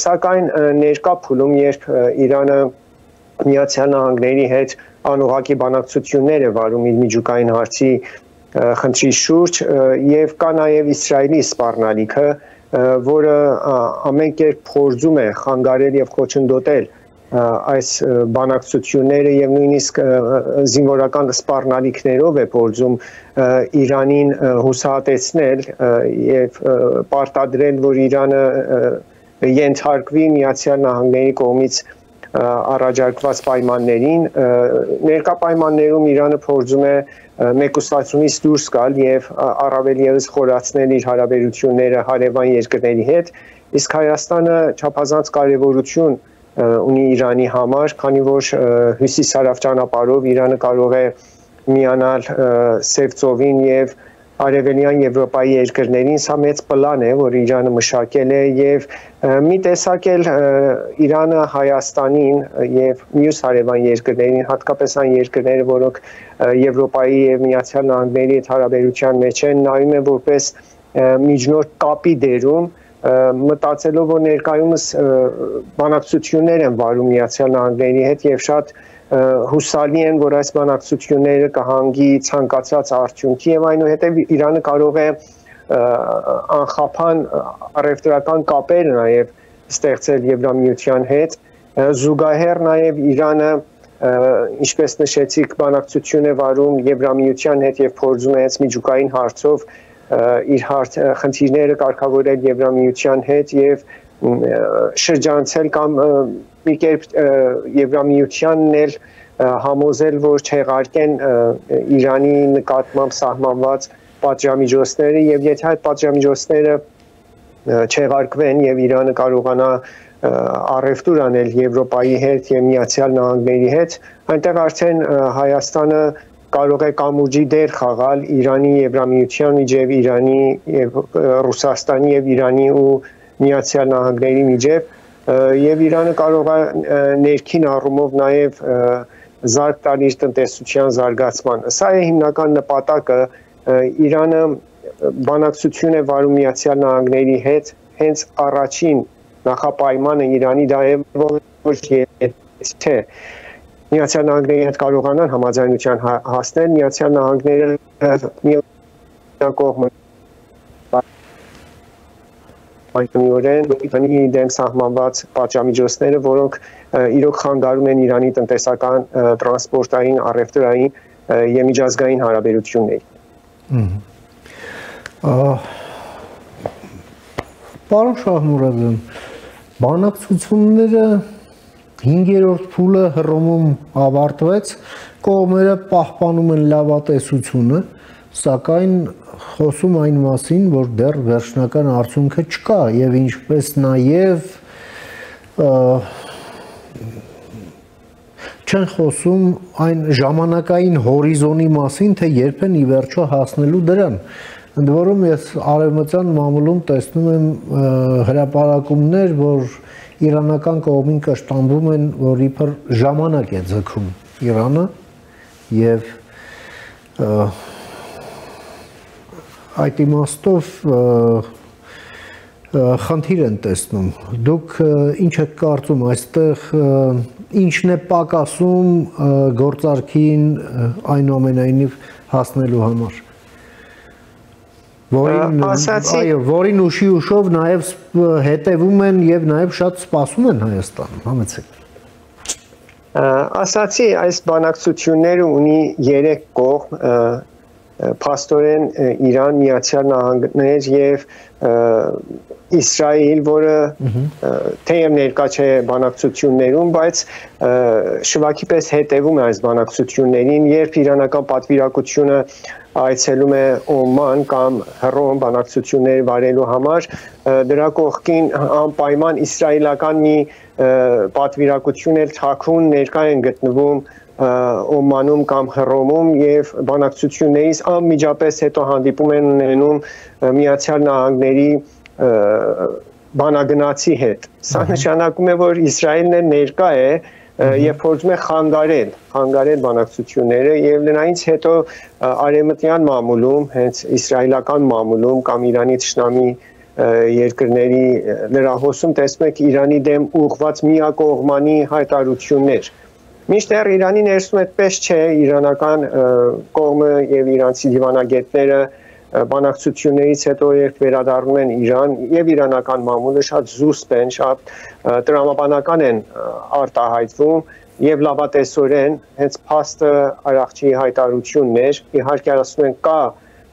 սակայն ներկա փուլում երբ Իրանը Միացյալ Նահանգների հետ անուղղակի բանակցություններ է վարում իր միջուկային հարցի խնդրի շուրջ եւ կա նաեւ Իսրայելի սպառնալիքը, որը ամեն կերպ փորձում է խանգարել եւ խոչընդոտել այս բանակցությունները եւ նույնիսկ զինվորական սպառնալիքներով է փորձում Իրանին հուսահատեցնել եւ պարտադրել, որ Իրանը ենթարկվի Միացյալ Նահանգների կողմից առաջարկված պայմաններին, ներկա պայմաններում Իրանը փորձում է մեկուսացումից դուրս գալ եւ առավել եւս խորացնել իր հարաբերությունները հարևան երկրների հետ, իսկ Հայաստանը չափազանց կարեւորություն ունի Իրանի համար, քանի որ հյուսիսարավ ճանապարհով Իրանը կարող է միանալ Սև ծովին եւ Արևելյան Եվրոպայի երկրներին, սա մեծ պլան է, որ Իրանը մշակել է եւ մի տեսակ էլ Իրանը Հայաստանին եւ մյուս հարևան երկրներին, հատկապես այն երկրները, որոնք Եվրոպայի եւ Միացյալ Նահանգների հետ հարաբերության մեջ են, նայում են որպես միջնորդ կապի դերում, մտածելով, որ ներկայումս բանակցություններ են վարում Միացյալ Նահանգների հետ եւ շատ հուսալի են, որ այս բանակցությունները կհանգի ցանկացած արդյունքի եւ այնուհետեւ Իրանը կարող է անխափան առևտրական կապեր նաեւ ստեղծել Եվրամիության հետ, զուգահեռ նաեւ Իրանը, ինչպես նշեցիք, բանակցություն է վարում Եվրամիության հետ եւ փորձում է հենց միջուկային հարցով իր խնդիրները կարգավորել Եվրամիության հետ եւ շրջանցել կամ մի կերպ Եվրամիությանն էլ համոզել, որ չեղարկեն Իրանի նկատմամբ սահմանված պատժամիջոցները եւ եթե այդ պատժամիջոցները չեղարկվեն եւ Իրանը կարողանա առևտուր անել Եվրոպայի հետ եւ Միացյալ Նահանգների հետ, այնտեղ արդեն Հայաստանը կարող է կամուրջի դեր խաղալ Իրանի Եվրամիության միջև, Իրանի եւ Ռուսաստանի եւ Իրանի ու Միացյալ Նահանգների միջև եւ Իրանը կարող է ներքին առումով նաեւ զարգ տալ իր տնտեսության զարգացմանը։ Սա է հիմնական նպատակը, Իրանը բանակցություն է վարում Միացյալ Նահանգների հետ, հենց առաջին նախապայմանը Իրանի դա է, որ եթե Միացյալ Նահանգների հետ կարողանան համաձայնության հասնել, Միացյալ Նահանգները միակողմ այդնորեն Իրանի դեմ սահմանված պատժամիջոցները, որոնք իրոք խանգարում են Իրանի տնտեսական, տրանսպորտային, առևտրային եւ միջազգային հարաբերություններին։ Պարոն Շահմուրադյան, բանակցությունները 5-րդ փուլը Հռոմում ավարտվեց, կողմերը պահպանում են լավատեսությունը, սակայն խոսում այն մասին, որ դեռ վերջնական արդյունքը չկա եւ ինչպես նաեւ չեն խոսում այն ժամանակային հորիզոնի մասին, թե երբ են ի վերջո հասնելու դրան։ Ընդ որում ես արևմտյան մամուլում տեսնում եմ հրապարակումներ, որ իրանական կողմին կշտամբում են, որ իբր ժամանակ է ձգում Իրանը եւ այդ իմաստով խնդիր են տեսնում։ Դուք ինչ եք կարծում այստեղ, ինչն է պակասում գործարքին այնուամենայնիվ հասնելու համար։ Որին ուշի ուշով նաև հետևում են եւ նաև շատ սպասում են Հայաստանում, համեցեք։ Ասացի, այս բանակցությունները ունի 3 կողմ, փաստորեն Իրան, Միացյալ Նահանգներ եւ Իսրայել, որը թեև ներկա չէ բանակցություններում, բայց շվաքի պես հետևում է այս բանակցություններին, երբ իրանական պատվիրակությունը այցելում է Օման կամ Հռոմ բանակցություններ վարելու համար, դրա կողքին անպայման իսրայելական մի պատվիրակություն էլ Թաքուն ներկա են գտնվում Օմանում կամ Հռոմում եւ բանակցություններից անմիջապես հետո հանդիպում են ունենում Միացյալ Նահանգների բանագնացի հետ։ Սա նշանակում է, որ Իսրայելն ներկա է եւ փորձում է խանգարել բանակցությունները եւ նրանից հետո արևմտյան մամուլում, հենց իսրայելական մամուլում կամ Իրանի թշնամի երկրների լրահոսում տեսնում եք Իրանի դեմ ուղղված միակողմանի հայտարարություններ։ Մինչդեռ Իրանի ներսում այդպես չէ, իրանական կողմը եւ իրանցի դիվանագետները բանակցություններից հետո երբ վերադառնում են Իրան եւ իրանական մամուլը շատ զուսպ են, շատ տրամաբանական են արտահայտվում եւ լավատեսորեն հենց փաստը Արաքչիի հայտարարությունն էր, իհարկե ասում են կա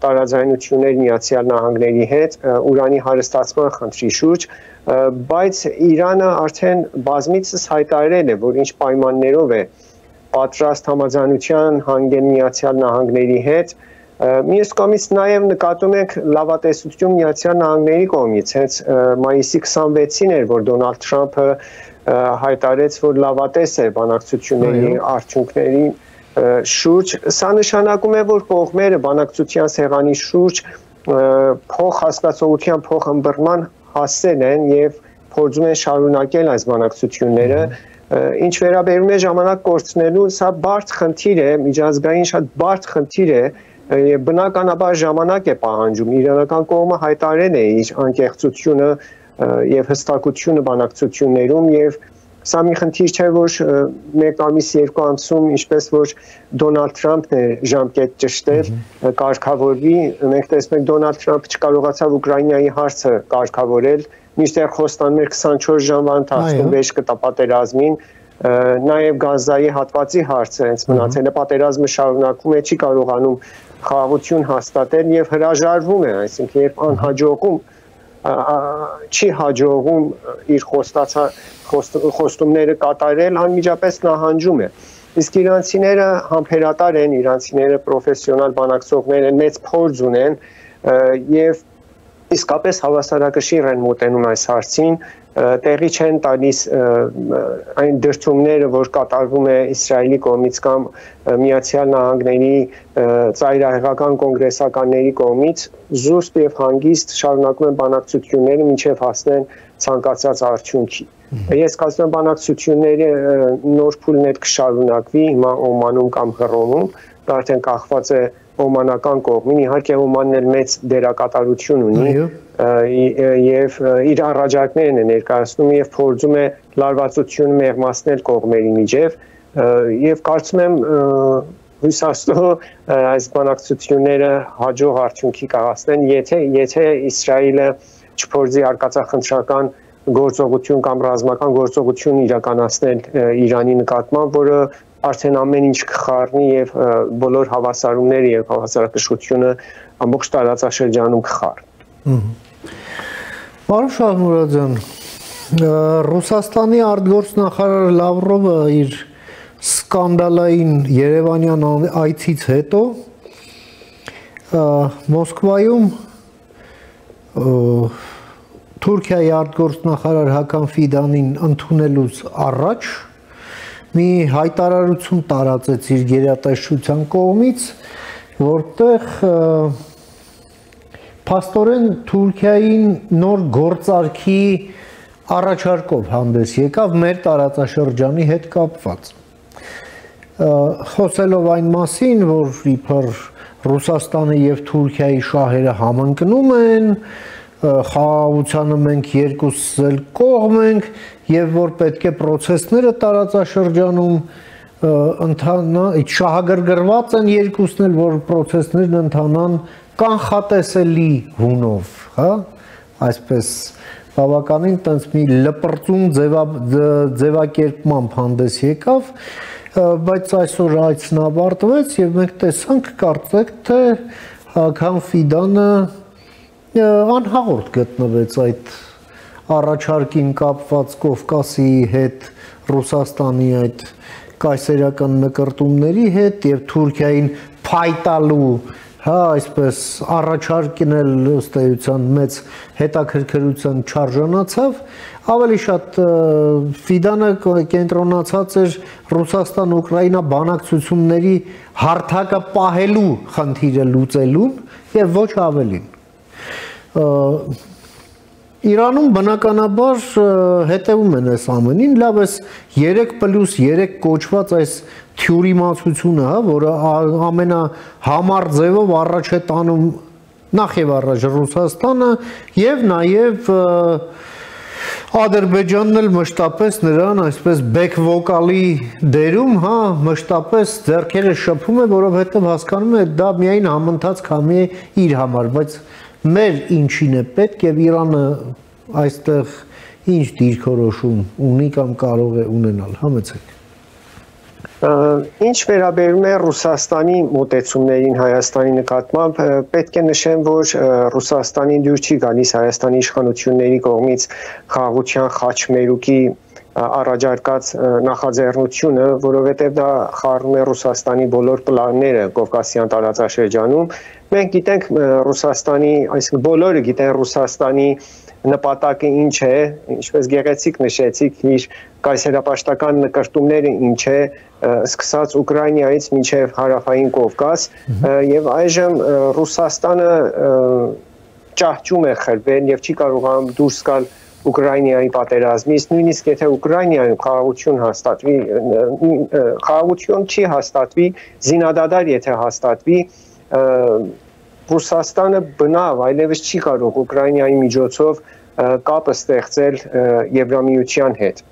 տարաձայնություններ Միացյալ Նահանգների հետ ուրանի հարստացման խնդրի շուրջ, բայց Իրանը արդեն բազմիցս հայտարարել է, որ ինչ պայմաններով է պատրաստ համաձայնության հանգել Միացյալ Նահանգների հետ, մյուս կողմից նաև նկատում ենք լավատեսություն Միացյալ Նահանգների կողմից, հենց մայիսի 26-ին էր, որ Դոնալդ Թրամփը հայտարարեց, որ լավատես է բանակցությունների արդյունքների շուրջ, սա նշանակում է, որ կողմերը բանակցության սեղանի շուրջ փոխհասկացողության, փոխըմբռնման հասել են եւ փորձում են շարունակել այս բանակցությունները, ինչ վերաբերում է ժամանակ կորցնելու, սա բարդ խնդիր է, միջազգային շատ բարդ խնդիր է եւ բնականաբար ժամանակ է պահանջում։ Իրանական կողմը հայտարարել է իր անկեղծությունը եւ հստակությունը բանակցություններում եւ սա մի խնդիր չէ, որ մեկ ամիս, երկու ամսում, ինչպես որ Դոնալդ Թրամփն է ժամկետ ճշտել, կարգավորվի, մենք տեսնենք Դոնալդ Թրամփը չկարողացավ Ուկրաինայի հարցը կարգավորել, մինչդեռ խոստանում էր 24 ժամվա ընթացքում վերջ կտա պատերազմին, նաև Գազայի հատվածի հարցը հենց մնացել է, պատերազմը շարունակվում է, չի կարողանում խաղաղություն հաստատել եւ հրաժարվում է, այսինքն երբ անհաջողում չի հաջողում իր խոստումները կատարել, անմիջապես նահանջում է։ Իսկ իրանցիները համբերատար են, իրանցիները պրոֆեսիոնալ բանակցողներ են, մեծ փորձ ունեն եւ իսկապես հավասարակշիռ են մոտենում այս հարցին, տեղի չեն տալիս այն դրդումները, որ կատարվում է Իսրայելի կողմից կամ Միացյալ Նահանգների ծայրահեղական կոնգրեսականների կողմից, զուսպ եւ հանգիստ շարունակում են բանակցությունները մինչեւ հասնեն ցանկացած արդյունքի։ Ես կարծում եմ բանակցությունների նոր փուլն էլ կշարունակվի հիմա Օմանում կամ Հռոմում, դա արդեն կախված է օմանական կողմին, իհարկե Օմանն էլ մեծ դերակատարություն ունի եւ իր առաջարկներն է ներկայացնում եւ փորձում է լարվածությունը մեղմացնել կողմերի միջև եւ կարծում եմ հույս աստծո այս բանակցությունները հաջող արդյունքի կհասնեն, եթե Իսրայելը չփորձի արկածախնդրական գործողություն կամ ռազմական գործողություն իրականացնել Իրանի նկատմամբ, որը արդեն ամեն ինչ կխառնի եւ բոլոր հավասարումները եւ հավասարակշռությունը ամբողջ տարածաշրջանում կխառնի։ Պարոն Շահմուրադյան, Ռուսաստանի արտգործնախարար Լավրովը իր սկանդալային Երևանյան այցից հետո Մոսկվայում Թուրքիայի արտգործնախարար Հական Ֆիդանին ընդունելուց առաջ մի հայտարարություն տարածեց իր գերատեսչության կողմից, որտեղ փաստորեն Թուրքիային նոր գործարքի առաջարկով հանդես եկավ մեր տարածաշրջանի հետ կապված։ Խոսելով այն մասին, որ իբր Ռուսաստանը եւ Թուրքիայի շահերը համընկնում են, խաղաղությանը մենք երկուսս էլ կողմ ենք եւ որ պետք է process-ները տարածաշրջանում շահագրգռված են երկուսն էլ, որ process-ներն ընթանան կանխատեսելի հունով, հա, այսպես բավականին տենց մի լպրծուն ձևակերպմամբ հանդես եկավ, բայց այսօր այցն ավարտվեց եւ մենք տեսանք, կարծեք, թե Հական Ֆիդանը անհաղորդ գտնվեց այդ առաջարկին կապված Կովկասի հետ, Ռուսաստանի այդ կայսերական նկրտումների հետ եւ Թուրքիային փայտալու, հա, այսպես առաջարկին էլ ըստ էության մեծ հետաքրքրության չարժանացավ, ավելի շատ Ֆիդանը կենտրոնացած էր Ռուսաստան-Ուկրաինա բանակցությունների հարթակը պահելու խնդիրը լուծելուն եւ ոչ ավելին։ Իրանում բնականաբար հետևում են այս ամենին, լավ էս 3+3 կոչված այս թյուրիմացությունը, հա, որը ամենահամար ձևով առաջ է տանում նախ եւ առաջ Ռուսաստանը եւ նաեւ Ադրբեջանն էլ մշտապես նրան այսպես back vocal-ի դերում, հա, մշտապես ձեռքերը շփում է, որովհետեւ հասկանում է դա միայն համընթաց քամի է իր համար, բայց մեր ինչին է պետք եւ Իրանը այստեղ ինչ դիրքորոշում ունի կամ կարող է ունենալ, համեցեք։ Ինչ վերաբերում է Ռուսաստանի մոտեցումներին Հայաստանի նկատմամբ, պետք է նշեմ, որ Ռուսաստանին դուր չի գալիս Հայաստանի իշխանությունների կողմից խաղաղության խաչմերուկի առաջարկած նախաձեռնությունը, որովհետև դա խառնում է Ռուսաստանի բոլոր պլանները Կովկասյան տարածաշրջանում։ Մենք գիտենք Ռուսաստանի, այսինքն բոլորը գիտեն Ռուսաստանի նպատակը ինչ է, ինչպես գեղեցիկ նշեցիք, իր կայսերապաշտական նկարտումները ինչ է, սկսած Ուկրաինայից մինչև Հարավային Կովկաս, եւ այժմ Ռուսաստանը ճահճում է խրվել եւ չի կարողանում դուրս գալ Ուկրաինայի պատերազմից, նույնիսկ եթե Ուկրաինայում խաղաղություն չի հաստատվի, զինադադար եթե հաստատվի, Ռուսաստանը բնավ այլևս չի կարող Ուկրաինայի միջոցով կապը ստեղծել Եվրամիության հետ։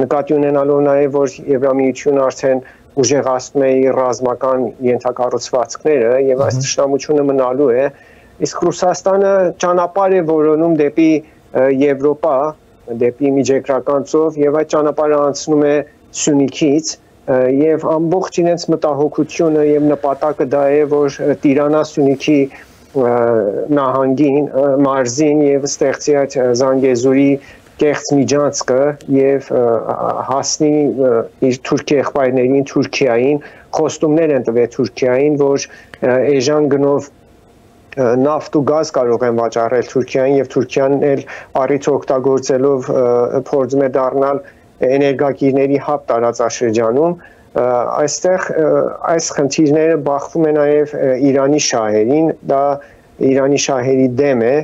Նկատի ունենալով նաև, որ Եվրամիությունը արդեն ուժեղացնում է իր ռազմական ենթակառուցվածքները եւ այս ճշտամությունը մնալու է, իսկ Ռուսաստանը ճանապարհ է որոնում դեպի Եվրոպա, դեպի միջերկրական ծով եւ այդ ճանապարհը անցնում է Սյունիքից եւ ամբողջ իրենց մտահոգությունը եւ նպատակը դա է, որ Տիրանա-Սյունիքի նահանգին, մարզին եւ ստեղծի այդ Զանգեզուրի կեղծ միջանցքը եւ հասնի իր թուրքի եղբայրներին Թուրքիային, խոստումներ են տվել Թուրքիային, որ էժան գնով նավթ ու գազ կարող են վաճառել Թուրքիային եւ Թուրքիան էլ առիթ օգտագործելով փորձում է դառնալ էներգակիրների հապ տարածաշրջանում, այստեղ այս խնդիրները բախվում են նաև Իրանի շահերին, դա Իրանի շահերի դեմ է,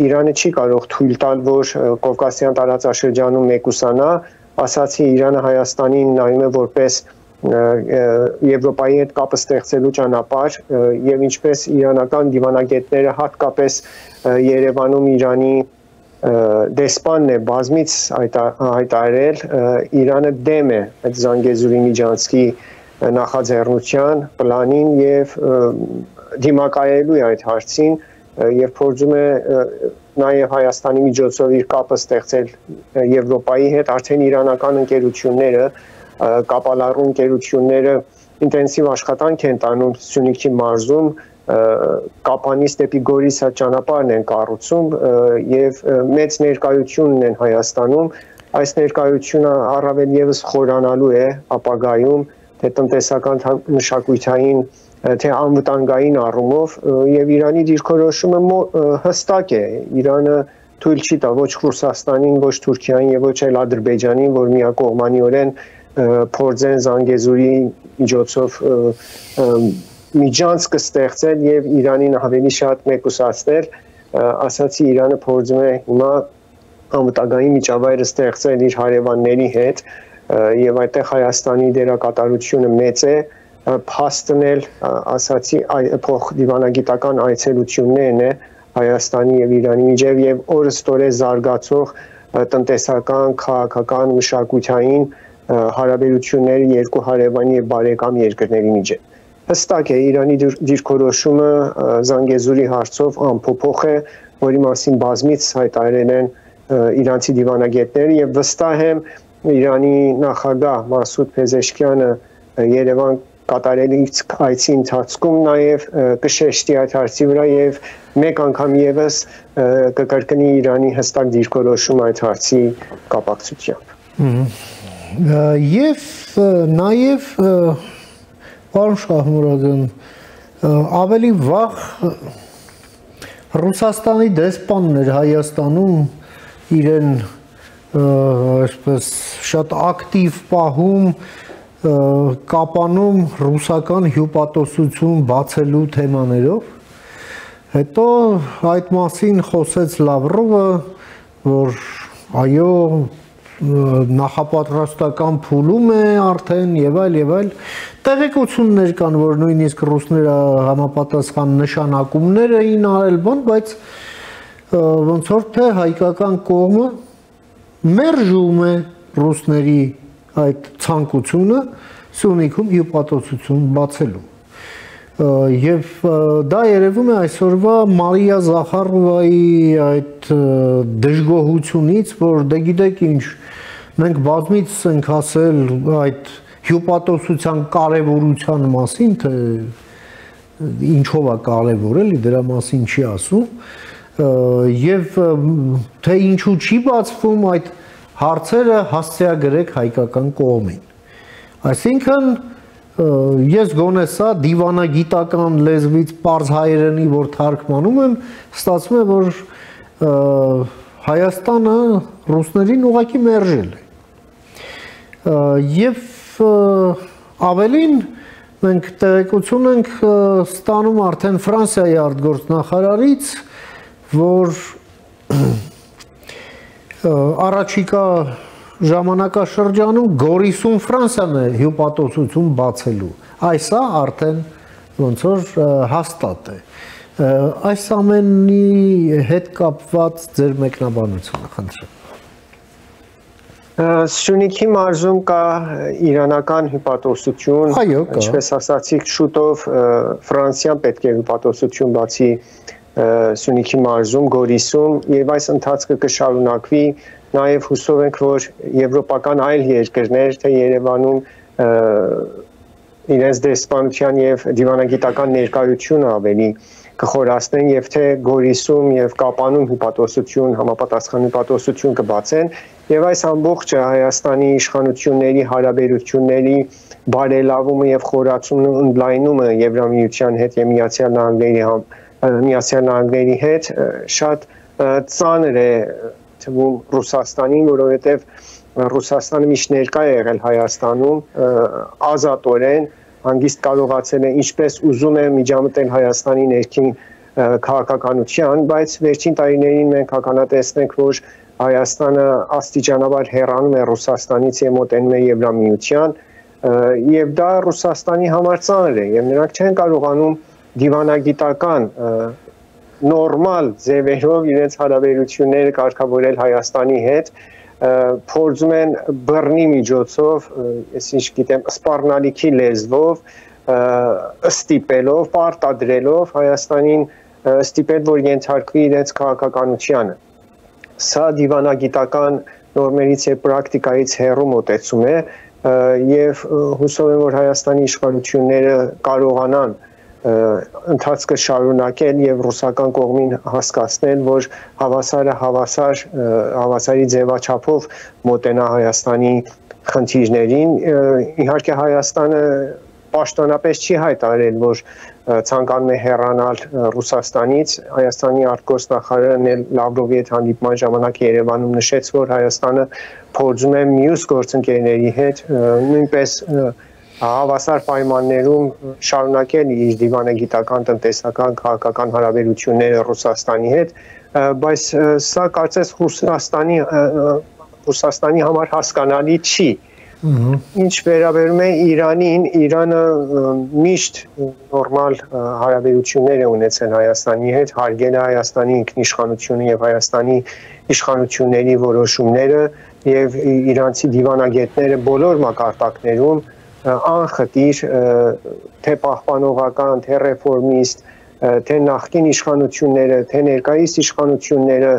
Իրանը չի կարող թույլ տալ, որ Կովկասյան տարածաշրջանում մեկուսանա, ասացի Իրանը Հայաստանին նայում է որպես Եվրոպայի հետ կապը ստեղծելու ճանապարհ եւ ինչպես իրանական դիվանագետները հատկապես Երևանում Իրանի դեսպանն է բազմից հայտարարել, Իրանը դեմ է այդ Զանգեզուրի միջանցքի նախաձեռնության պլանին եւ դիմակայելու է այդ հարցին եւ փորձում է նաեւ Հայաստանի միջոցով իր կապը ստեղծել Եվրոպայի հետ, արդեն իրանական ընկերությունները կապալառու ընկերությունները ինտենսիվ աշխատանք են տանում Սյունիքի մարզում, Կապանից դեպի Գորիսա ճանապարհն են կառուցում եւ մեծ ներկայություն են Հայաստանում, այս ներկայությունը առավել եւս խորանալու է ապագայում, թե տնտեսական մշակութային, թե անվտանգային առումով եւ Իրանի դիրքորոշումը հստակ է, Իրանը թույլ չի տա ոչ Ռուսաստանին, ոչ Թուրքիային եւ ոչ էլ Ադրբեջանին, որ միակողմանիորեն փորձեն Զանգեզուրի միջոցով միջանցք ստեղծել եւ Իրանին ավելի շատ մեկուսացնել, ասացի Իրանը փորձում է հիմա անվտանգային միջավայրը ստեղծել իր հարևանների հետ եւ այդտեղ Հայաստանի դերակատարությունը մեծ է, փաստնել, ասացի փոխդիվանագիտական այցելություններն է Հայաստանի եւ Իրանի միջեւ եւ օրստորե զարգացող տնտեսական, քաղաքական, մշակութային հարաբերությունները երկու հարևան եւ բարեկամ երկրների միջեւ։ Հստակ է Իրանի դիրքորոշումը Զանգեզուրի հարցով անփոփոխ է, որի մասին բազմից հայտարարել են իրանցի դիվանագետները եւ վստահ եմ Իրանի նախագահ Մասուդ Փեզեշքյանը Երևան կատարելիք այցի ընթացքում նաև կշեշտի այդ հարցի վրա եւ մեկ անգամ եւս կկրկնի Իրանի հստակ դիրքորոշում այդ հարցի կապակցությամբ։ Եվ նաև պարոն Շահմուրադյան, ավելի վաղ Ռուսաստանի դեսպանն էր Հայաստանում իրեն այսպես շատ ակտիվ պահում կապանում ռուսական հյուպատոսություն բացելու թեմաներով, հետո այդ մասին խոսեց Լավրովը, որ այո նախապատրաստական փուլում է արդեն եւ այլ տեղեկություններ կան, որ նույնիսկ ռուսները համապատասխան նշանակումներ էին արել, բայց ոնց որ թե հայկական կողմը մերժում է ռուսների այդ ցանկությունը Սյունիքում հյուպատոսություն բացելու։ Եվ դա երևում է այսօրվա Մարիա Զախարովայի այդ դժգոհությունից, որ դե գիտեք ինչ, մենք բազմից ենք ասել այդ հյուպատոսության կարևորության մասին, թե ինչով է կարևոր, էլի դրա մասին չի ասում, եւ թե ինչու չի բացվում այդ հարցերը հասցեագրեք հայկական կողմին։ Այսինքն ես գոնե սա դիվանագիտական լեզվից պարզ հայերենի որ թարգմանում եմ, ստացվում է որ Հայաստանը ռուսներին ուղղակի մերժել է։ Եվ ավելին մենք տեղեկություն ենք ստանում արդեն Ֆրանսիայի արտգործնախարարից, որ առաջիկա ժամանակաշրջանում Գորիսում Ֆրանսիան է հյուպատոսություն բացելու։ Այսա արդեն ոնց որ հաստատ է։ Այս ամենի հետ կապված ձեր մեկնաբանությունը, խնդրեմ։ Սյունիքի մարզում կա իրանական հյուպատոսություն, ինչպես ասացիք, շուտով Ֆրանսիան պետք է հյուպատոսություն բացի Սյունիքի մարզում, Գորիսում, եւ այս ընթացքը կշարունակվի, նաեւ հուսով ենք, որ եվրոպական այլ երկրներ, թե Երևանում իրենց դեսպանության եւ դիվանագիտական ներկայությունը ավելի կխորացնեն եւ թե Գորիսում եւ Կապանում հյուպատոսություն, համապատասխան հյուպատոսություն կբացեն եւ այս ամբողջը Հայաստանի իշխանությունների հարաբերությունների բարելավումը եւ խորացումը ընդլայնումը Եվրամիության հետ եւ Միացյալ Նահանգների հետ շատ ծանր է թվում Ռուսաստանին, որովհետեւ Ռուսաստանը միշտ ներկա է եղել Հայաստանում ազատորեն, հանգիստ կարողացել է ինչպես ուզում է միջամտել Հայաստանի ներքին քաղաքականության, բայց վերջին տարիներին մենք ականատեսնենք, որ Հայաստանը աստիճանաբար հեռանում է Ռուսաստանից եւ մոտենում է Եվրամիության, եւ դա Ռուսաստանի համար ծանր է, եւ նրանք չեն կարողանում դիվանագիտական նորմալ ձևերով իրենց հարաբերությունները կարգավորել Հայաստանի հետ, փորձում են բռնի միջոցով, ես ինչ գիտեմ, սպառնալիքի լեզվով, ստիպելով, պարտադրելով Հայաստանին ստիպել, որ ենթարկվի իրենց քաղաքականությանը։ Սա դիվանագիտական նորմերից եւ պրակտիկայից հեռու մոտեցում է եւ հուսով եմ, որ Հայաստանի իշխանությունները կարողանան ընթացքը շարունակել եւ ռուսական կողմին հասկացնել, որ հավասարը հավասարի ձևաչափով մոտենա Հայաստանի խնդիրներին։ Իհարկե Հայաստանը պաշտոնապես չի հայտարարել, որ ցանկանում է հեռանալ Ռուսաստանից։ Հայաստանի արտգործնախարարը Լավրովի հետ հանդիպման ժամանակ Երևանում նշեց, որ Հայաստանը փորձում է մյուս գործընկերների հետ նույնպես հավասար պայմաններում շարունակել իր դիվանագիտական, տնտեսական, քաղաքական հարաբերությունները Ռուսաստանի հետ, բայց սա կարծես Ռուսաստանի համար հասկանալի չի։ Ինչ վերաբերում է Իրանին, Իրանը միշտ նորմալ հարաբերություններ է ունեցել Հայաստանի հետ, հարգել է Հայաստանի ինքնիշխանությունը եւ Հայաստանի իշխանությունների որոշումները եւ իրանցի դիվանագետները բոլոր մակարդակներում անխտիր, թե պահպանողական, թե ռեֆորմիստ, թե նախկին իշխանությունները, թե ներկայիս իշխանությունները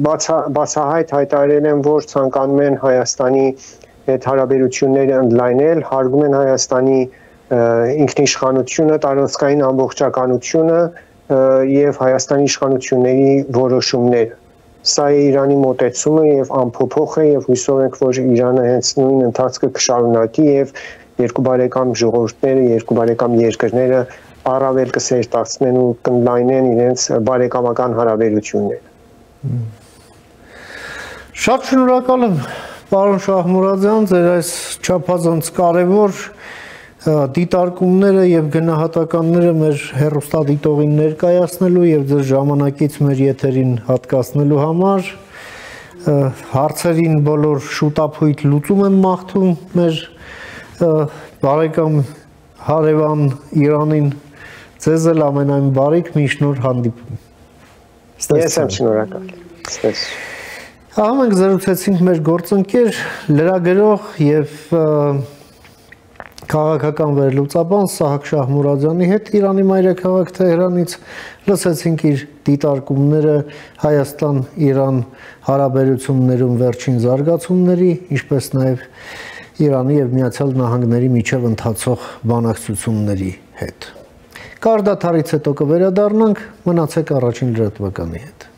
բացահայտ հայտարարել են, որ ցանկանում են Հայաստանի հետ հարաբերությունները ընդլայնել, հարգում են Հայաստանի ինքնիշխանությունը, տարածքային ամբողջականությունը եւ Հայաստանի իշխանությունների որոշումները։ Սա է Իրանի մոտեցումը եւ անփոփոխ է եւ հույսով ենք, որ Իրանը հենց նույն ընթացքը կշարունակի եւ երկու բարեկամ ժողովուրդները, երկու բարեկամ երկրները առավել կսերտացնեն ու կընդլայնեն իրենց բարեկամական հարաբերությունները։ Շատ շնորհակալ եմ, պարոն Շահմուրադյան, ձեր այս չափազանց կարևոր դիտարկումները եւ գնահատականները մեր հեռուստադիտողին ներկայացնելու եւ ձեր ժամանակից մեր եթերին հատկացնելու համար հարցերին բոլոր շուտափույթ լուծում եմ մաղթում մեր բարեկամ հարևան Իրանին, ձեզ էլ ամենայն բարիք, միշտ նոր հանդիպում։ Ես եմ շնորհակալ։ Ահա մենք զրուցեցինք մեր գործընկեր լրագրող եւ քաղաքական վերլուծաբան Սահակ Շահմուրադյանի հետ Իրանի մայրաքաղաք Թեհրանից, լսեցինք իր դիտարկումները Հայաստան-Իրան հարաբերություններում վերջին զարգացումների, ինչպես նաև Իրանի եւ Միացյալ Նահանգների միջև ընթացող բանակցությունների հետ։ Կարդաթարից հետո կվերադառնանք, մնացեք առաջին լրատվականի հետ։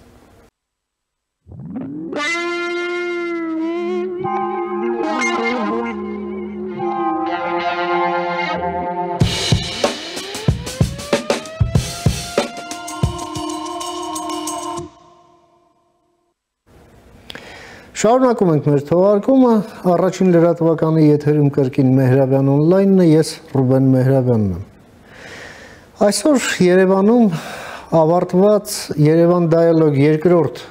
Շարունակում ենք մեր թողարկումը, առաջին լրատվականի եթերում կրկին Մեհրաբյան օնլայնն է, ես Ռուբեն Մեհրաբյանն եմ։ Այսօր Երևանում ավարտված Երևան Dialogue երկրորդ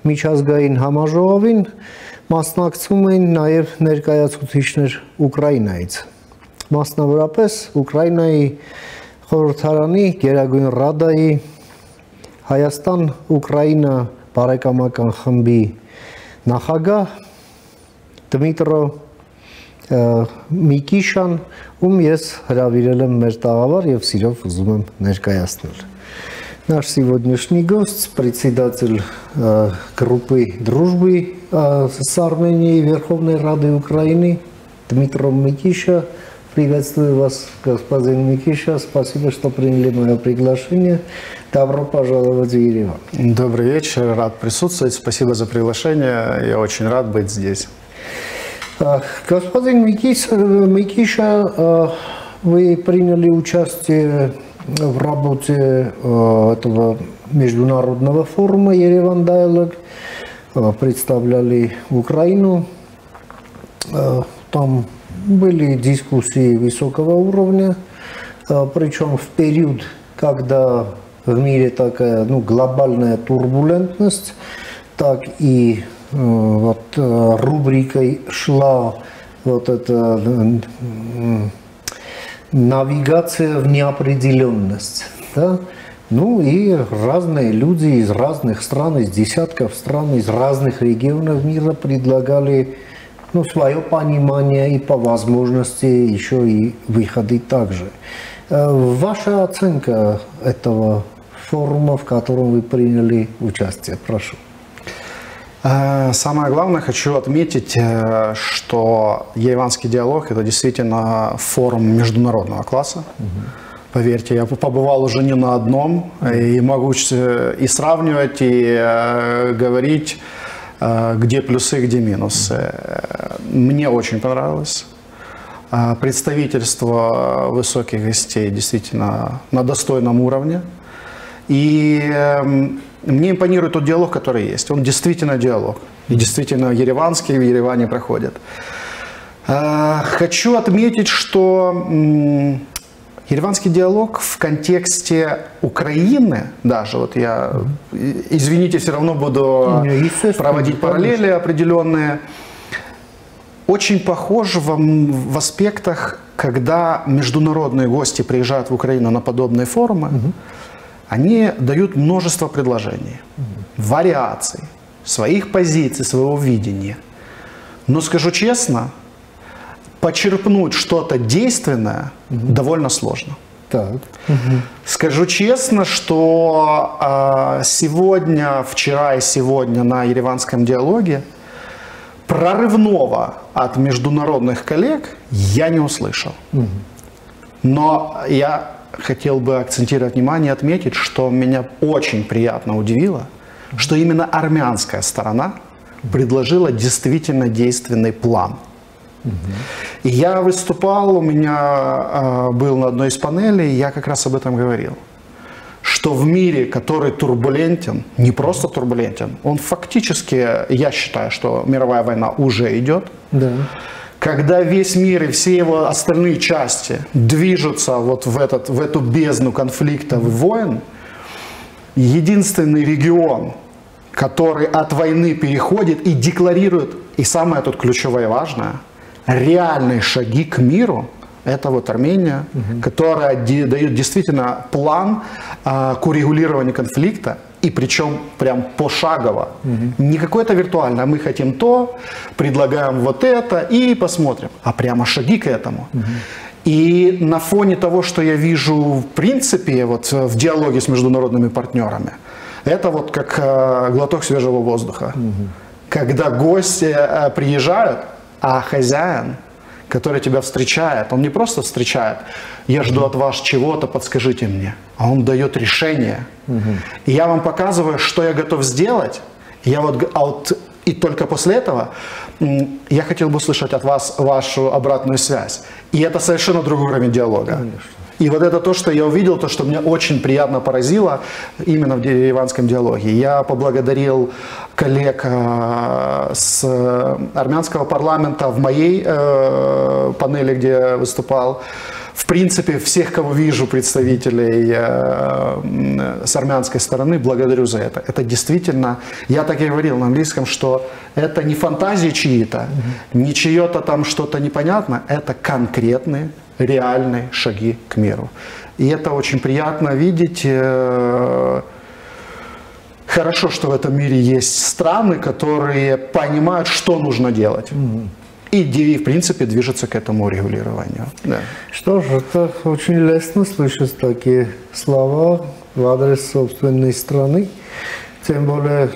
միջազգային համաժողովին մասնակցում էին նաև ներկայացուցիչներ Ուկրաինայից։ Մասնավորապես Ուկրաինայի խորհրդարանի Գերագույն Ռադայի Հայաստան-Ուկրաինա բարեկամական խմբի նախագահ Դմիտրո Միկիշան, ում ես հրավիրել եմ մեր տաղավար եւ սիրով ուզում եմ ներկայացնել։ Наш сегодняшний гость, председатель группы дружбы с Арменией Верховной Рады Украины Дмитро Микиша. Приветствую вас, господин Микиша. Спасибо, что приняли мое приглашение. Добро пожаловать в Ереван. Добрый вечер, рад присутствовать. Спасибо за приглашение. Я очень рад быть здесь. Господин Микиша, вы приняли участие в работе этого международного форума Ереван Dialogue, представляли Украину. Там были дискуссии высокого уровня, причем в период, когда в мире такая глобальная турбулентность, так и вот рубрикой шла вот эта навигация в неопределенность. Да? Ну и разные люди из разных стран, из десятков стран, из разных регионов мира предлагали свое понимание и по возможности еще и выходы также. Ваша оценка этого форума, в котором вы приняли участие, прошу. Самое главное, хочу отметить, что Ереванский диалог – это действительно форум международного класса. Поверьте, я побывал уже не на одном, и могу и сравнивать, и говорить, где плюсы, где минусы. Мне очень понравилось. Представительство высоких гостей действительно на достойном уровне. И мне импонирует тот диалог, который есть. Он действительно диалог. И действительно ереванский в Ереване проходит. Хочу отметить, что ереванский диалог в контексте Украины, даже вот я, извините, все равно буду проводить параллели определенные, очень похож в аспектах, когда международные гости приезжают в Украину на подобные форумы, они дают множество предложений, вариаций, своих позиций, своего видения. Но скажу честно, почерпнуть что-то действенное довольно сложно. Так. Скажу честно, что сегодня, вчера и сегодня на Ереванском диалоге прорывного от международных коллег я не услышал. Но я хотел бы акцентировать внимание и отметить, что меня очень приятно удивило, что именно армянская сторона предложила действительно действенный план. И я выступал, у меня был на одной из панелей, я как раз об этом говорил, что в мире, который турбулентен, не просто турбулентен, он фактически, я считаю, что мировая война уже идет, когда весь мир и все его остальные части движутся вот в эту бездну конфликтов и войн, единственный регион, который от войны переходит и декларирует, и самое тут ключевое и важное, реальные шаги к миру, это вот Армения, которая дает действительно план к урегулированию конфликта, и причем прям пошагово. Не какое-то виртуальное, мы хотим то, предлагаем вот это и посмотрим, а прямо шаги к этому. И на фоне того, что я вижу в принципе вот в диалоге с международными партнерами, это вот как глоток свежего воздуха. Когда гости приезжают, а хозяин, который тебя встречает, он не просто встречает, я жду от вас чего-то, подскажите мне, а он дает решение. И я вам показываю, что я готов сделать, и только после этого я хотел бы услышать от вас вашу обратную связь. И это совершенно другой уровень диалога. И вот это то, что я увидел, то, что меня очень приятно поразило именно в ереванском диалоге. Я поблагодарил коллег с армянского парламента в моей панели, где я выступал. В принципе, всех, кого вижу, представителей с армянской стороны, благодарю за это. Это действительно, я так и говорил на английском, что это не фантазии чьи-то, не чье-то там что-то непонятно, это конкретные, реальные шаги к миру. И это очень приятно видеть. Хорошо, что в этом мире есть страны, которые понимают, что нужно делать. И, в принципе, движется к этому регулированию. Да. Что ж, это очень лестно слышать такие слова в адрес собственной страны. Тем более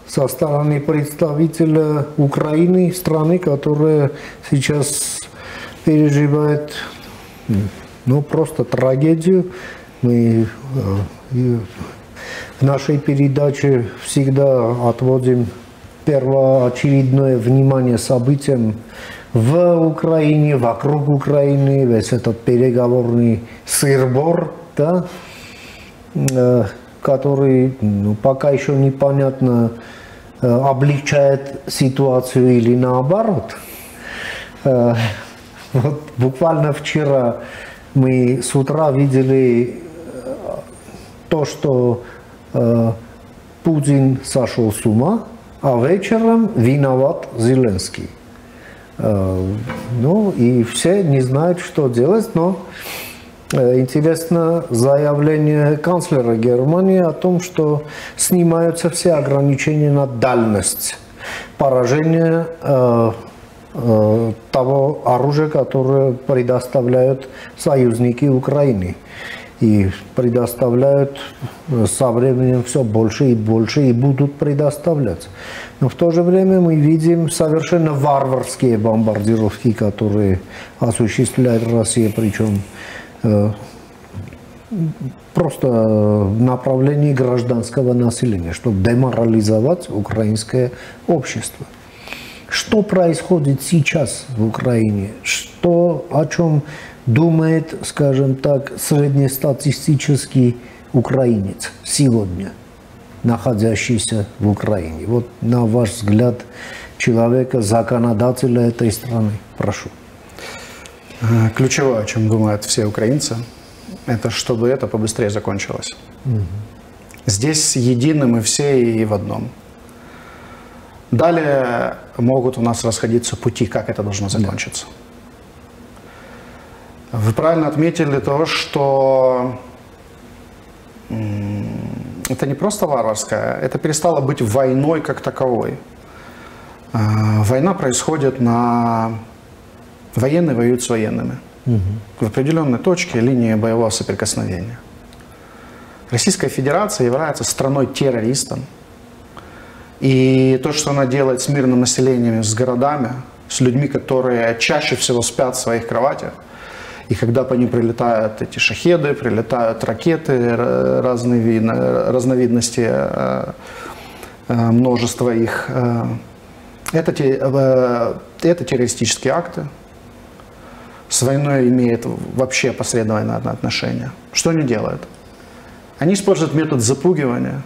со стороны представителя Украины, страны, которая сейчас переживает просто трагедию. Мы в нашей передаче всегда отводим первоочередное внимание событиям в Украине, вокруг Украины, весь этот переговорный сыр-бор, да, который пока еще непонятно облегчает ситуацию или наоборот. Вот буквально вчера мы с утра видели то, что Путин сошел с ума, а вечером виноват Зеленский. И все не знают, что делать, но интересно заявление канцлера Германии о том, что снимаются все ограничения на дальность поражения того оружия, которое предоставляют союзники Украины. И предоставляют со временем все больше и больше и будут предоставлять. Но в то же время мы видим совершенно варварские бомбардировки, которые осуществляет Россия, причем просто в направлении гражданского населения, чтобы деморализовать украинское общество. Что происходит сейчас в Украине? О чем думает, скажем так, среднестатистический украинец сегодня, находящийся в Украине? Вот на ваш взгляд, человека, законодателя этой страны. Прошу. Ключевое, о чем думают все украинцы, это чтобы это побыстрее закончилось. Здесь едины мы все и в одном. Далее могут у нас расходиться пути, как это должно закончиться. Вы правильно отметили то, что это не просто варварская, это перестало быть войной как таковой. Война происходит военные воюют с военными в определенной точке линии боевого соприкосновения. Российская Федерация является страной-террористом. И то, что она делает с мирным населением, с городами, с людьми, которые чаще всего спят в своих кроватях, и когда по ним прилетают эти шахеды, прилетают ракеты, разновидности, множество их, это террористические акты. С войной имеет вообще последовательное отношение. Что они делают? Они используют метод запугивания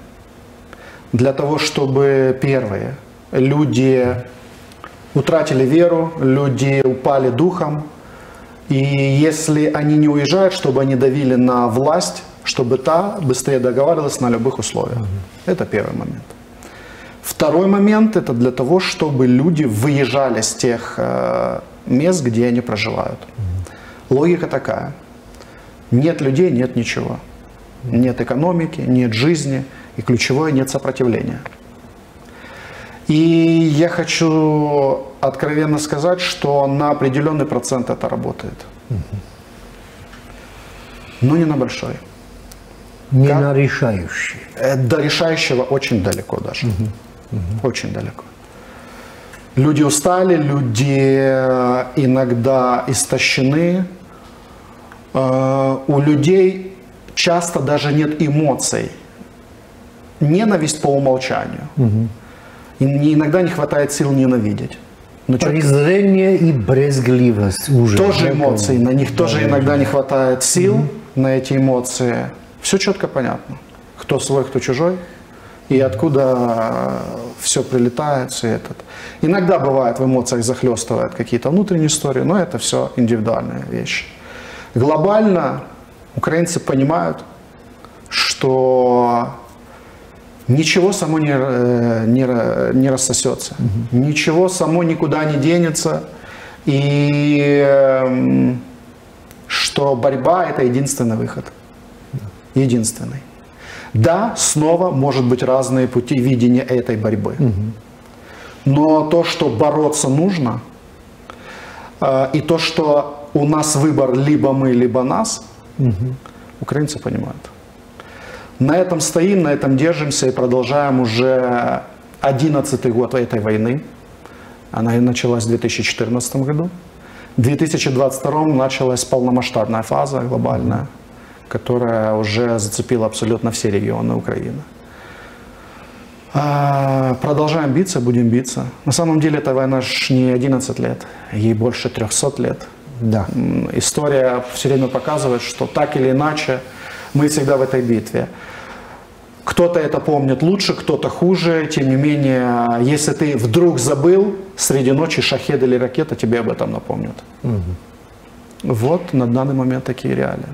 для того, чтобы, первые, люди утратили веру, люди упали духом, и если они не уезжают, чтобы они давили на власть, чтобы та быстрее договаривалась на любых условиях. Это первый момент. Второй момент – это для того, чтобы люди выезжали с тех мест, где они проживают. Логика такая. Нет людей – нет ничего. Нет экономики, нет жизни, и ключевое – нет сопротивления. И я хочу откровенно сказать, что на определенный процент это работает. Но не на большой. Не на решающий. До решающего очень далеко даже. Очень далеко. Люди устали, люди иногда истощены. У людей часто даже нет эмоций. Ненависть по умолчанию. И иногда не хватает сил ненавидеть. Презрение и брезгливость уже. Тоже эмоции, на них тоже иногда не хватает сил, на эти эмоции. Все четко понятно. Кто свой, кто чужой. И откуда все прилетает, все этот. Иногда бывает в эмоциях захлестывает какие-то внутренние истории, но это все индивидуальные вещи. Глобально украинцы понимают, что ничего само не рассосется, ничего само никуда не денется, и что борьба – это единственный выход. Единственный. Да, снова может быть разные пути видения этой борьбы. Но то, что бороться нужно, и то, что у нас выбор либо мы, либо нас, украинцы понимают. На этом стоим, на этом держимся и продолжаем уже 11-й год этой войны. Она началась в 2014 году. В 2022 началась полномасштабная фаза глобальная, которая уже зацепила абсолютно все регионы Украины. Продолжаем биться, будем биться. На самом деле эта война ж не 11 лет, ей больше 300 лет. Да. История все время показывает, что так или иначе мы всегда в этой битве. Кто-то это помнит лучше, кто-то хуже. Тем не менее, если ты вдруг забыл, среди ночи шахед или ракета тебе об этом напомнят. Вот на данный момент такие реалии.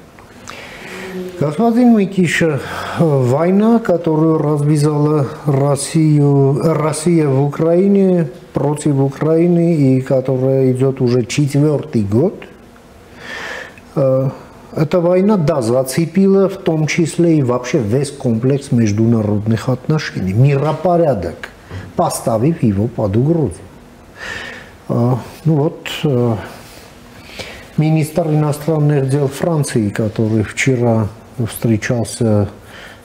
Господин Микиша, война, которую развязала Россия в Украине, против Украины, и которая идет уже 4-й год, эта война, да, зацепила в том числе и вообще весь комплекс международных отношений, миропорядок, поставив его под угрозу. Ну вот, министр иностранных дел Франции, который вчера встречался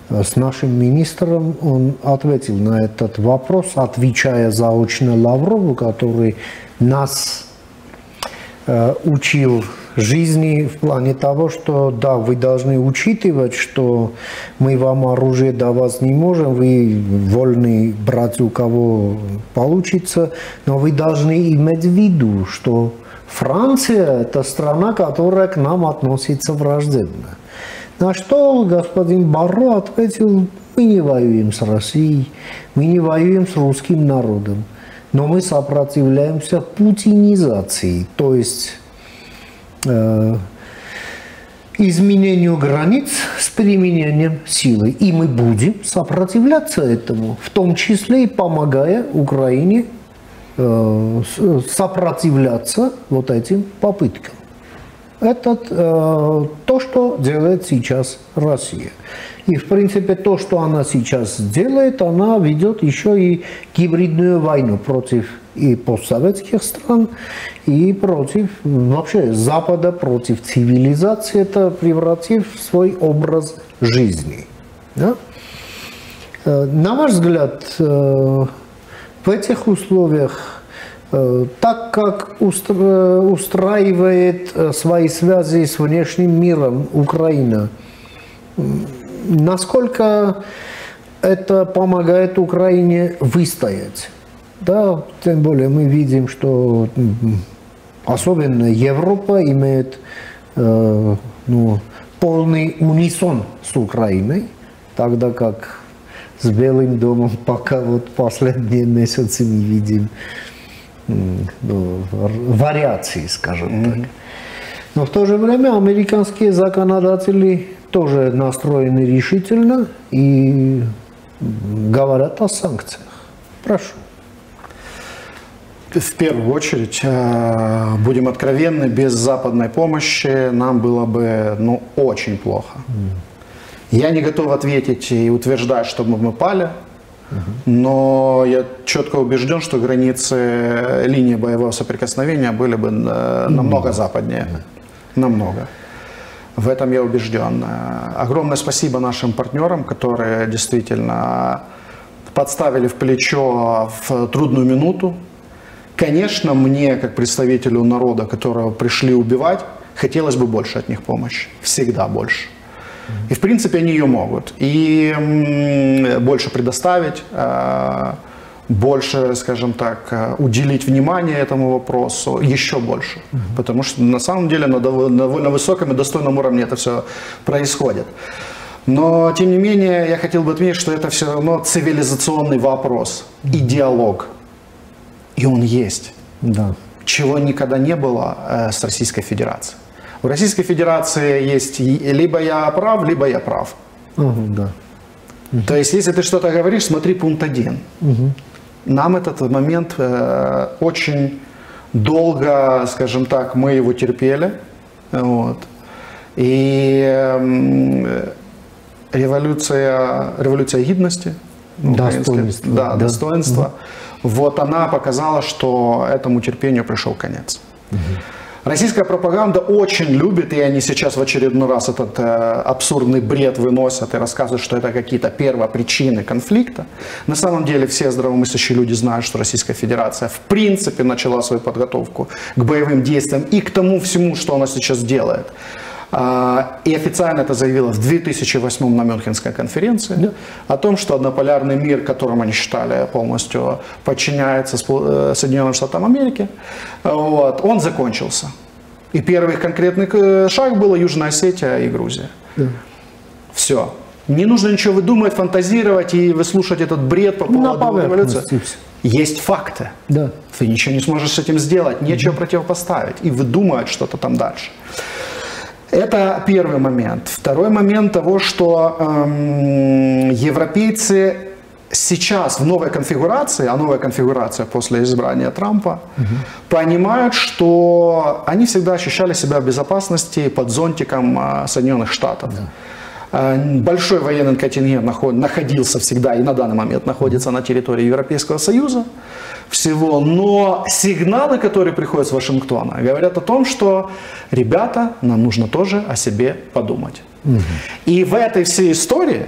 с нашим министром, он ответил на этот вопрос, отвечая заочно Лаврову, который нас учил жизни в плане того, что да, вы должны учитывать, что мы вам оружие давать не можем, вы вольны брать у кого получится, но вы должны иметь в виду, что Франция – это страна, которая к нам относится враждебно. На что господин Барро ответил: мы не воюем с Россией, мы не воюем с русским народом, но мы сопротивляемся путинизации, то есть изменению границ с применением силы. И мы будем сопротивляться этому, в том числе и помогая Украине сопротивляться вот этим попыткам. Это то, что делает сейчас Россия. И, в принципе, то, что она сейчас делает, она ведет еще и гибридную войну против и постсоветских стран, и против вообще Запада, против цивилизации, это превратив в свой образ жизни. Да? На ваш взгляд, в этих условиях, так как устраивает свои связи с внешним миром Украина, насколько это помогает Украине выстоять? Да, тем более мы видим, что особенно Европа имеет полный унисон с Украиной, тогда как с Белым домом пока вот последние месяцы не видим вариаций, скажем так. Но в то же время американские законодатели тоже настроены решительно и говорят о санкциях. Прошу. В первую очередь, будем откровенны, без западной помощи нам было бы очень плохо. Я не готов ответить и утверждать, что мы пали, но я четко убежден, что границы линии боевого соприкосновения были бы намного западнее. Намного. В этом я убежден. Огромное спасибо нашим партнерам, которые действительно подставили в плечо в трудную минуту. Конечно, мне, как представителю народа, которого пришли убивать, хотелось бы больше от них помощи. Всегда больше. И, в принципе, они ее могут. И больше предоставить, больше, скажем так, уделить внимание этому вопросу, еще больше. Потому что на самом деле на довольно высоком и достойном уровне это все происходит. Но, тем не менее, я хотел бы отметить, что это все равно цивилизационный вопрос и диалог. И он есть. Да. Чего никогда не было с Российской Федерацией. У Российской Федерации есть либо я прав, либо я прав. Да. То есть, если ты что-то говоришь, смотри пункт 1. Нам этот момент очень долго, скажем так, мы его терпели. Вот. И революция гідності, достоинства, вот она показала, что этому терпению пришел конец. Российская пропаганда очень любит, и они сейчас в очередной раз этот абсурдный бред выносят и рассказывают, что это какие-то первопричины конфликта. На самом деле все здравомыслящие люди знают, что Российская Федерация в принципе начала свою подготовку к боевым действиям и к тому всему, что она сейчас делает. И официально это заявила в 2008 на Мюнхенской конференции о том, что однополярный мир, которым они считали полностью подчиняется Соединенным Штатам Америки, вот, он закончился. И первый конкретный шаг была Южная Осетия и Грузия. Все. Не нужно ничего выдумывать, фантазировать и выслушать этот бред по поводу революции. Есть факты. Да. Ты ничего не сможешь с этим сделать, нечего противопоставить. И выдумывать что-то там дальше. Это первый момент. Второй момент того, что европейцы сейчас в новой конфигурации, а новая конфигурация после избрания Трампа, понимают, что они всегда ощущали себя в безопасности под зонтиком Соединенных Штатов. Большой военный контингент находился всегда и на данный момент находится на территории Европейского Союза всего, но сигналы, которые приходят с Вашингтона, говорят о том, что, ребята, нам нужно тоже о себе подумать. И в этой всей истории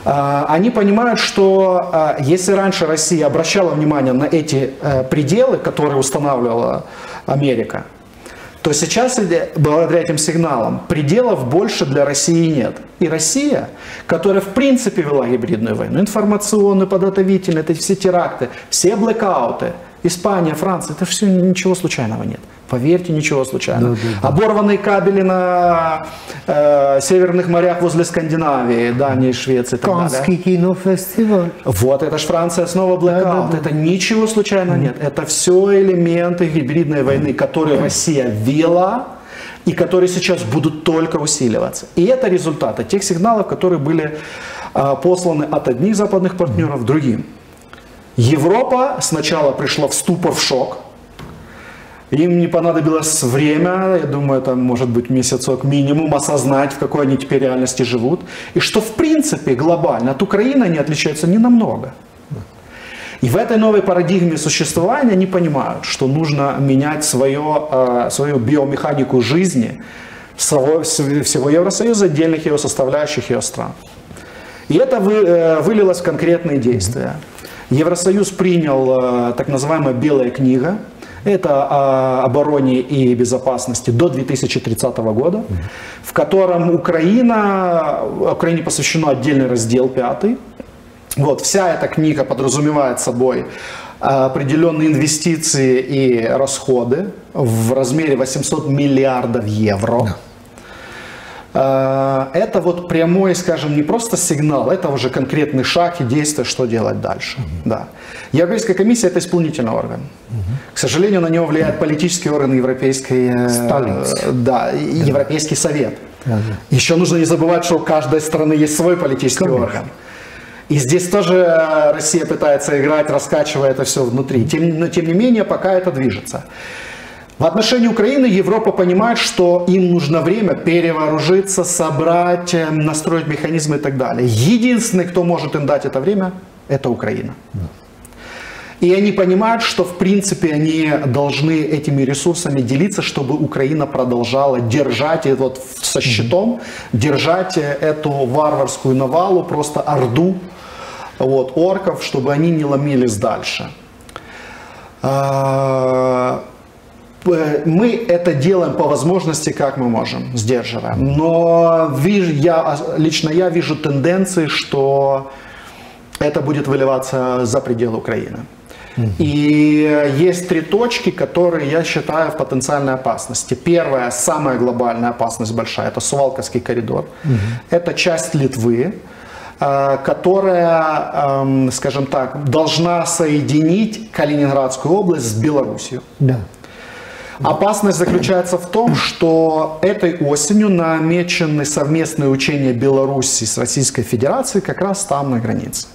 они понимают, что если раньше Россия обращала внимание на эти пределы, которые устанавливала Америка, то сейчас, благодаря этим сигналам, пределов больше для России нет. И Россия, которая в принципе вела гибридную войну, информационную, подготовительную, это все теракты, все блэкауты, Испания, Франция, это все ничего случайного нет. Поверьте, ничего случайного. Оборванные кабели на северных морях возле Скандинавии, Дании, Швеции и так далее. Каннский кинофестиваль. Вот, это ж Франция, снова блэкаут. Это ничего случайного нет. Это все элементы гибридной войны, которые Россия вела и которые сейчас будут только усиливаться. И это результаты тех сигналов, которые были посланы от одних западных партнеров другим. Европа сначала пришла в ступор, в шок. Им не понадобилось время, я думаю, это может быть месяцок минимум, осознать, в какой они теперь реальности живут. И что в принципе глобально от Украины они отличаются ненамного. И в этой новой парадигме существования они понимают, что нужно менять свою биомеханику жизни всего Евросоюза, отдельных его составляющих, ее стран. И это вылилось в конкретные действия. Евросоюз принял так называемая «белая книга». Это о обороне и безопасности до 2030 года, в котором Украине посвящено отдельный раздел 5. Вот, вся эта книга подразумевает собой определенные инвестиции и расходы в размере 800 миллиардов евро. Это вот прямой, скажем, не просто сигнал, это уже конкретный шаг и действие, что делать дальше. Да. Европейская комиссия – это исполнительный орган. К сожалению, на него влияет политический орган Европейский совет. Еще нужно не забывать, что у каждой страны есть свой политический орган. И здесь тоже Россия пытается играть, раскачивая это все внутри. Но тем не менее, пока это движется. В отношении Украины Европа понимает, что им нужно время перевооружиться, собрать, настроить механизмы и так далее. Единственный, кто может им дать это время, это Украина. И они понимают, что в принципе они должны этими ресурсами делиться, чтобы Украина продолжала держать вот со щитом, держать эту варварскую навалу, просто орду вот, орков, чтобы они не ломились дальше. Мы это делаем по возможности, как мы можем, сдерживаем. Но лично я вижу тенденции, что это будет выливаться за пределы Украины. И есть 3 точки, которые я считаю в потенциальной опасности. Первая, самая глобальная опасность большая, это Сувалковский коридор. Это часть Литвы, которая, скажем так, должна соединить Калининградскую область с Белоруссией. Да. Опасность заключается в том, что этой осенью намечены совместные учения Беларуси с Российской Федерацией как раз там на границе.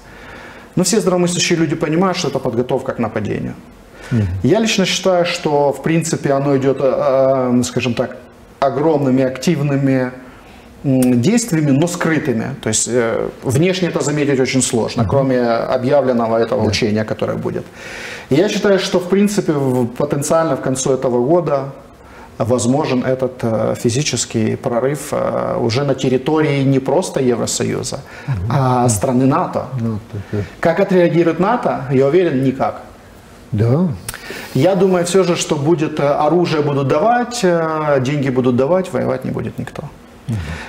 Но все здравомыслящие люди понимают, что это подготовка к нападению. Я лично считаю, что в принципе оно идет, скажем так, огромными активными действиями, но скрытыми. То есть внешне это заметить очень сложно, кроме объявленного этого учения, которое будет. И я считаю, что в принципе потенциально в конце этого года возможен этот физический прорыв уже на территории не просто Евросоюза, а страны НАТО. Как отреагирует НАТО, я уверен, никак. Да. Я думаю все же, что будет оружие будут давать, деньги будут давать, воевать не будет никто.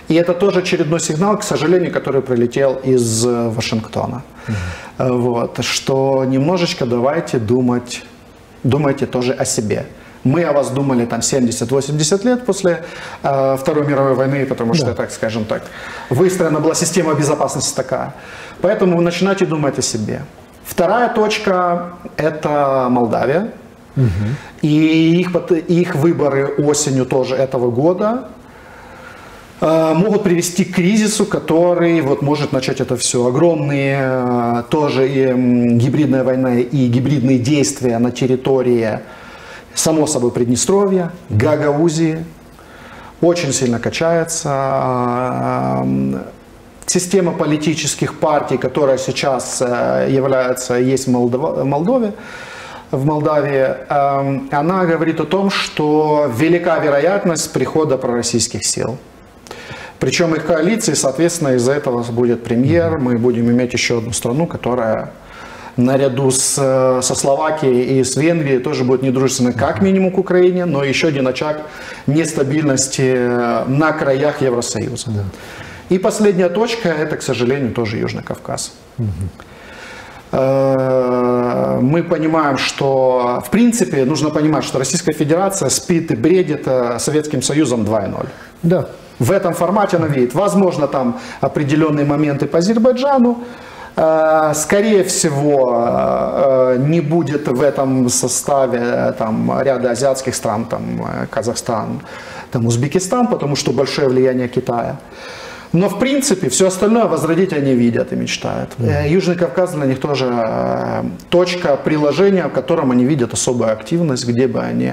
И это тоже очередной сигнал, к сожалению, который прилетел из Вашингтона. Вот, что немножечко давайте думайте тоже о себе. Мы о вас думали там 70-80 лет после Второй мировой войны, потому что, так скажем так, выстроена была система безопасности такая. Поэтому начинайте думать о себе. Вторая точка – это Молдавия. И их выборы осенью тоже этого года могут привести к кризису, который вот может начать это все. Огромные тоже гибридная война и гибридные действия на территории, само собой, Приднестровья, Гагаузии. Очень сильно качается. Система политических партий, которая сейчас есть в Молдавии, она говорит о том, что велика вероятность прихода пророссийских сил. Причем их коалиции, соответственно, из-за этого будет премьер. Мы будем иметь еще одну страну, которая наряду со Словакией и с Венгрией тоже будет недружественной как минимум к Украине, но еще один очаг нестабильности на краях Евросоюза. Да. И последняя точка – это, к сожалению, тоже Южный Кавказ. Мы понимаем, что, в принципе, нужно понимать, что Российская Федерация спит и бредит Советским Союзом 2.0. Да. В этом формате она видит. Возможно, там определенные моменты по Азербайджану. Скорее всего, не будет в этом составе там, ряда азиатских стран, там, Казахстан, там, Узбекистан, потому что большое влияние Китая. Но, в принципе, все остальное возродить они видят и мечтают. Южный Кавказ для них тоже точка приложения, в котором они видят особую активность, где бы они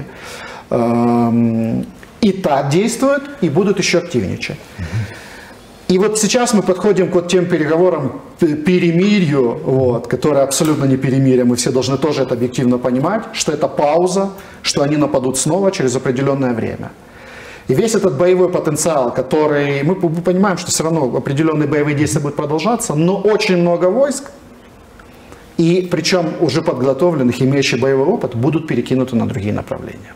и так действуют, и будут еще активничать. И вот сейчас мы подходим к вот тем переговорам, перемирию, вот, которое абсолютно не перемирие. Мы все должны тоже это объективно понимать, что это пауза, что они нападут снова через определенное время. И весь этот боевой потенциал, который мы понимаем, что все равно определенные боевые действия будут продолжаться, но очень много войск, и причем уже подготовленных, имеющих боевой опыт, будут перекинуты на другие направления.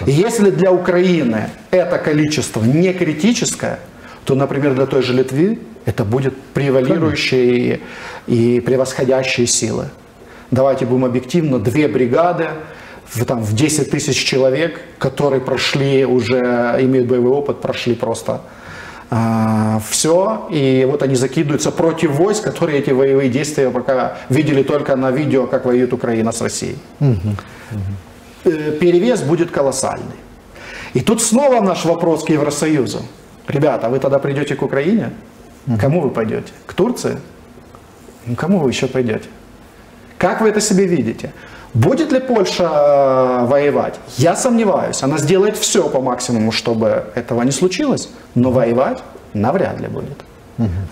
И если для Украины это количество не критическое, то, например, для той же Литвы это будет превалирующие и превосходящие силы. Давайте будем объективны, 2 бригады в 10 тысяч человек, которые прошли уже, имеют боевой опыт, прошли просто все. И вот они закидываются против войск, которые эти боевые действия пока видели только на видео, как воюет Украина с Россией. Перевес будет колоссальный. И тут снова наш вопрос к Евросоюзу. Ребята, вы тогда придете к Украине? Кому вы пойдете? К Турции? Ну, кому вы еще пойдете? Как вы это себе видите? Будет ли Польша воевать? Я сомневаюсь. Она сделает все по максимуму, чтобы этого не случилось, но воевать навряд ли будет.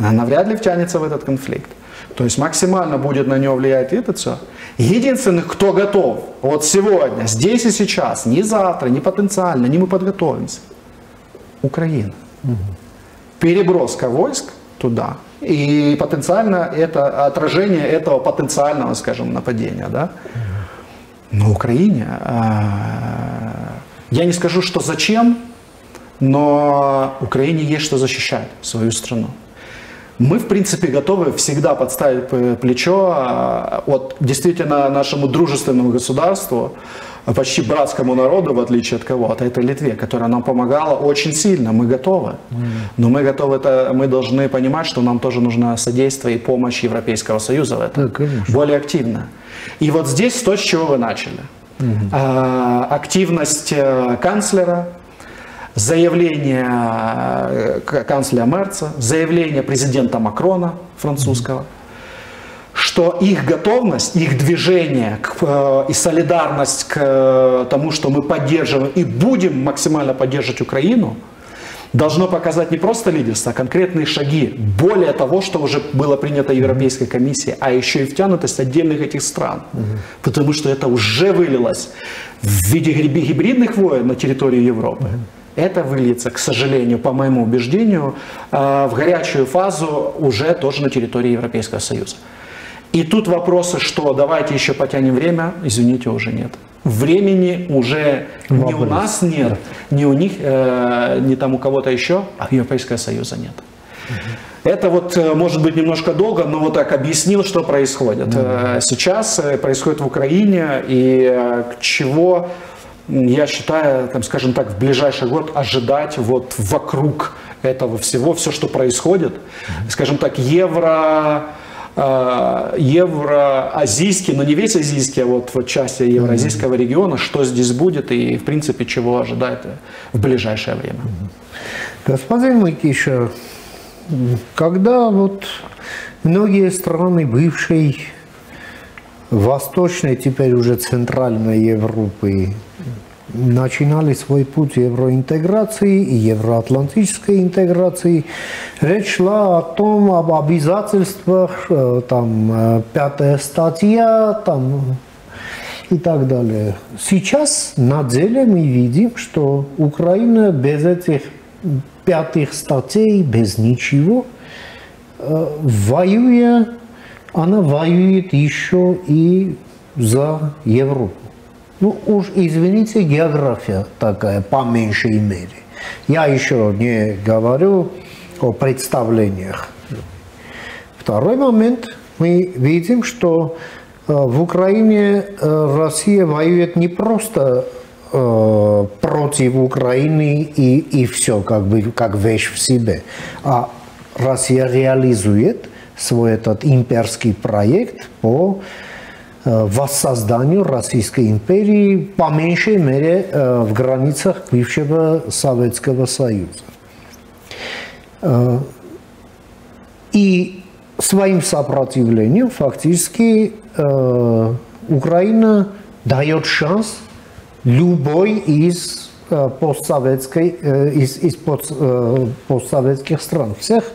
Она навряд ли втянется в этот конфликт. То есть максимально будет на него влиять это все. Единственный, кто готов вот сегодня, здесь и сейчас, не завтра, не потенциально, не мы подготовимся, Украина. Переброска войск туда. И потенциально это отражение этого потенциального, скажем, нападения. Да? Но Украине, я не скажу, что зачем, но Украине есть что защищать свою страну. Мы, в принципе, готовы всегда подставить плечо вот, действительно нашему дружественному государству, почти братскому народу, в отличие от кого-то, это Литве, которая нам помогала очень сильно. Мы готовы. Но мы готовы, мы должны понимать, что нам тоже нужно содействие и помощь Европейского Союза в этом. Да, более активно. И вот здесь то, с чего вы начали. Активность канцлера, заявление канцлера Мерца, заявление президента Макрона французского, что их готовность, их движение и солидарность к тому, что мы поддерживаем и будем максимально поддерживать Украину, должно показать не просто лидерство, а конкретные шаги. Более того, что уже было принято Европейской комиссией, а еще и втянутость отдельных этих стран. Потому что это уже вылилось в виде гибридных войн на территории Европы. Это выльется, к сожалению, по моему убеждению, в горячую фазу уже тоже на территории Европейского Союза. И тут вопросы, что давайте еще потянем время, извините, уже нет. Времени уже ни у нас нет, ни у них, ни там у кого-то еще, а Европейского Союза нет. Это вот может быть немножко долго, но вот так объяснил, что происходит. Сейчас происходит в Украине, и чего, я считаю, там, скажем так, в ближайший год ожидать вот вокруг этого всего, все, что происходит, скажем так, евроазийский, но не весь азийский, а вот части евроазийского региона, что здесь будет и, в принципе, чего ожидать в ближайшее время. Господин Микиша, когда вот многие страны бывшей восточной, теперь уже центральной Европы начинали свой путь евроинтеграции и евроатлантической интеграции, речь шла о том, об обязательствах, там, 5-я статья, там, и так далее. Сейчас на деле мы видим, что Украина без этих 5-х статей, без ничего, она воюет еще и за Европу. Ну уж извините, география такая, по меньшей мере. Я еще не говорю о представлениях. Второй момент. Мы видим, что в Украине Россия воюет не просто против Украины и все, как вещь в себе, а Россия реализует свой этот имперский проект по воссозданию Российской империи, по меньшей мере, в границах бывшего Советского Союза. И своим сопротивлением фактически Украина дает шанс любой из постсоветских стран, всех,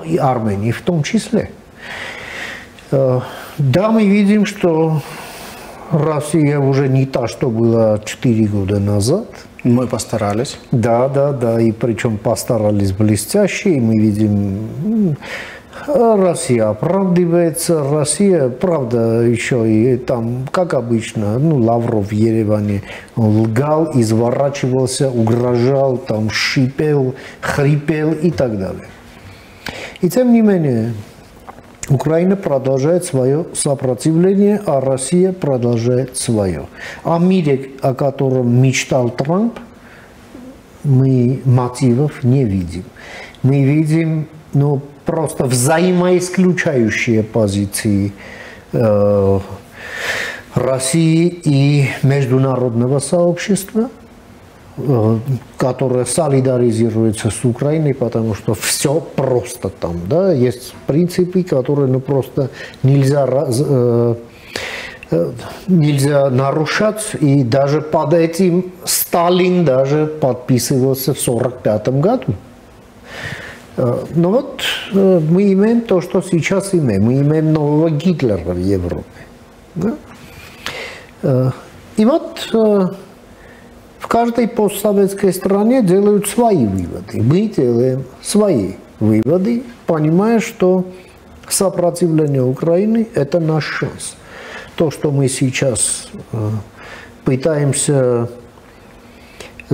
и Армении в том числе. Да, мы видим, что Россия уже не та, что была 4 года назад. Мы постарались. Да, и причем постарались блестяще, и мы видим, Россия оправдывается, Россия, правда, еще и там, как обычно, Лавров в Ереване, он лгал, изворачивался, угрожал, там, шипел, хрипел и так далее. И тем не менее, Украина продолжает свое сопротивление, а Россия продолжает свое. О мире, о котором мечтал Трамп, мы мотивов не видим. Мы видим, просто взаимоисключающие позиции России и международного сообщества, которое солидаризируется с Украиной, потому что все просто там, да, есть принципы, которые просто нельзя нарушать, и даже под этим Сталин даже подписывался в 1945 году. Но вот мы имеем то, что сейчас имеем. Мы имеем нового Гитлера в Европе. Да? И вот в каждой постсоветской стране делают свои выводы. Мы делаем свои выводы, понимая, что сопротивление Украины – это наш шанс. То, что мы сейчас пытаемся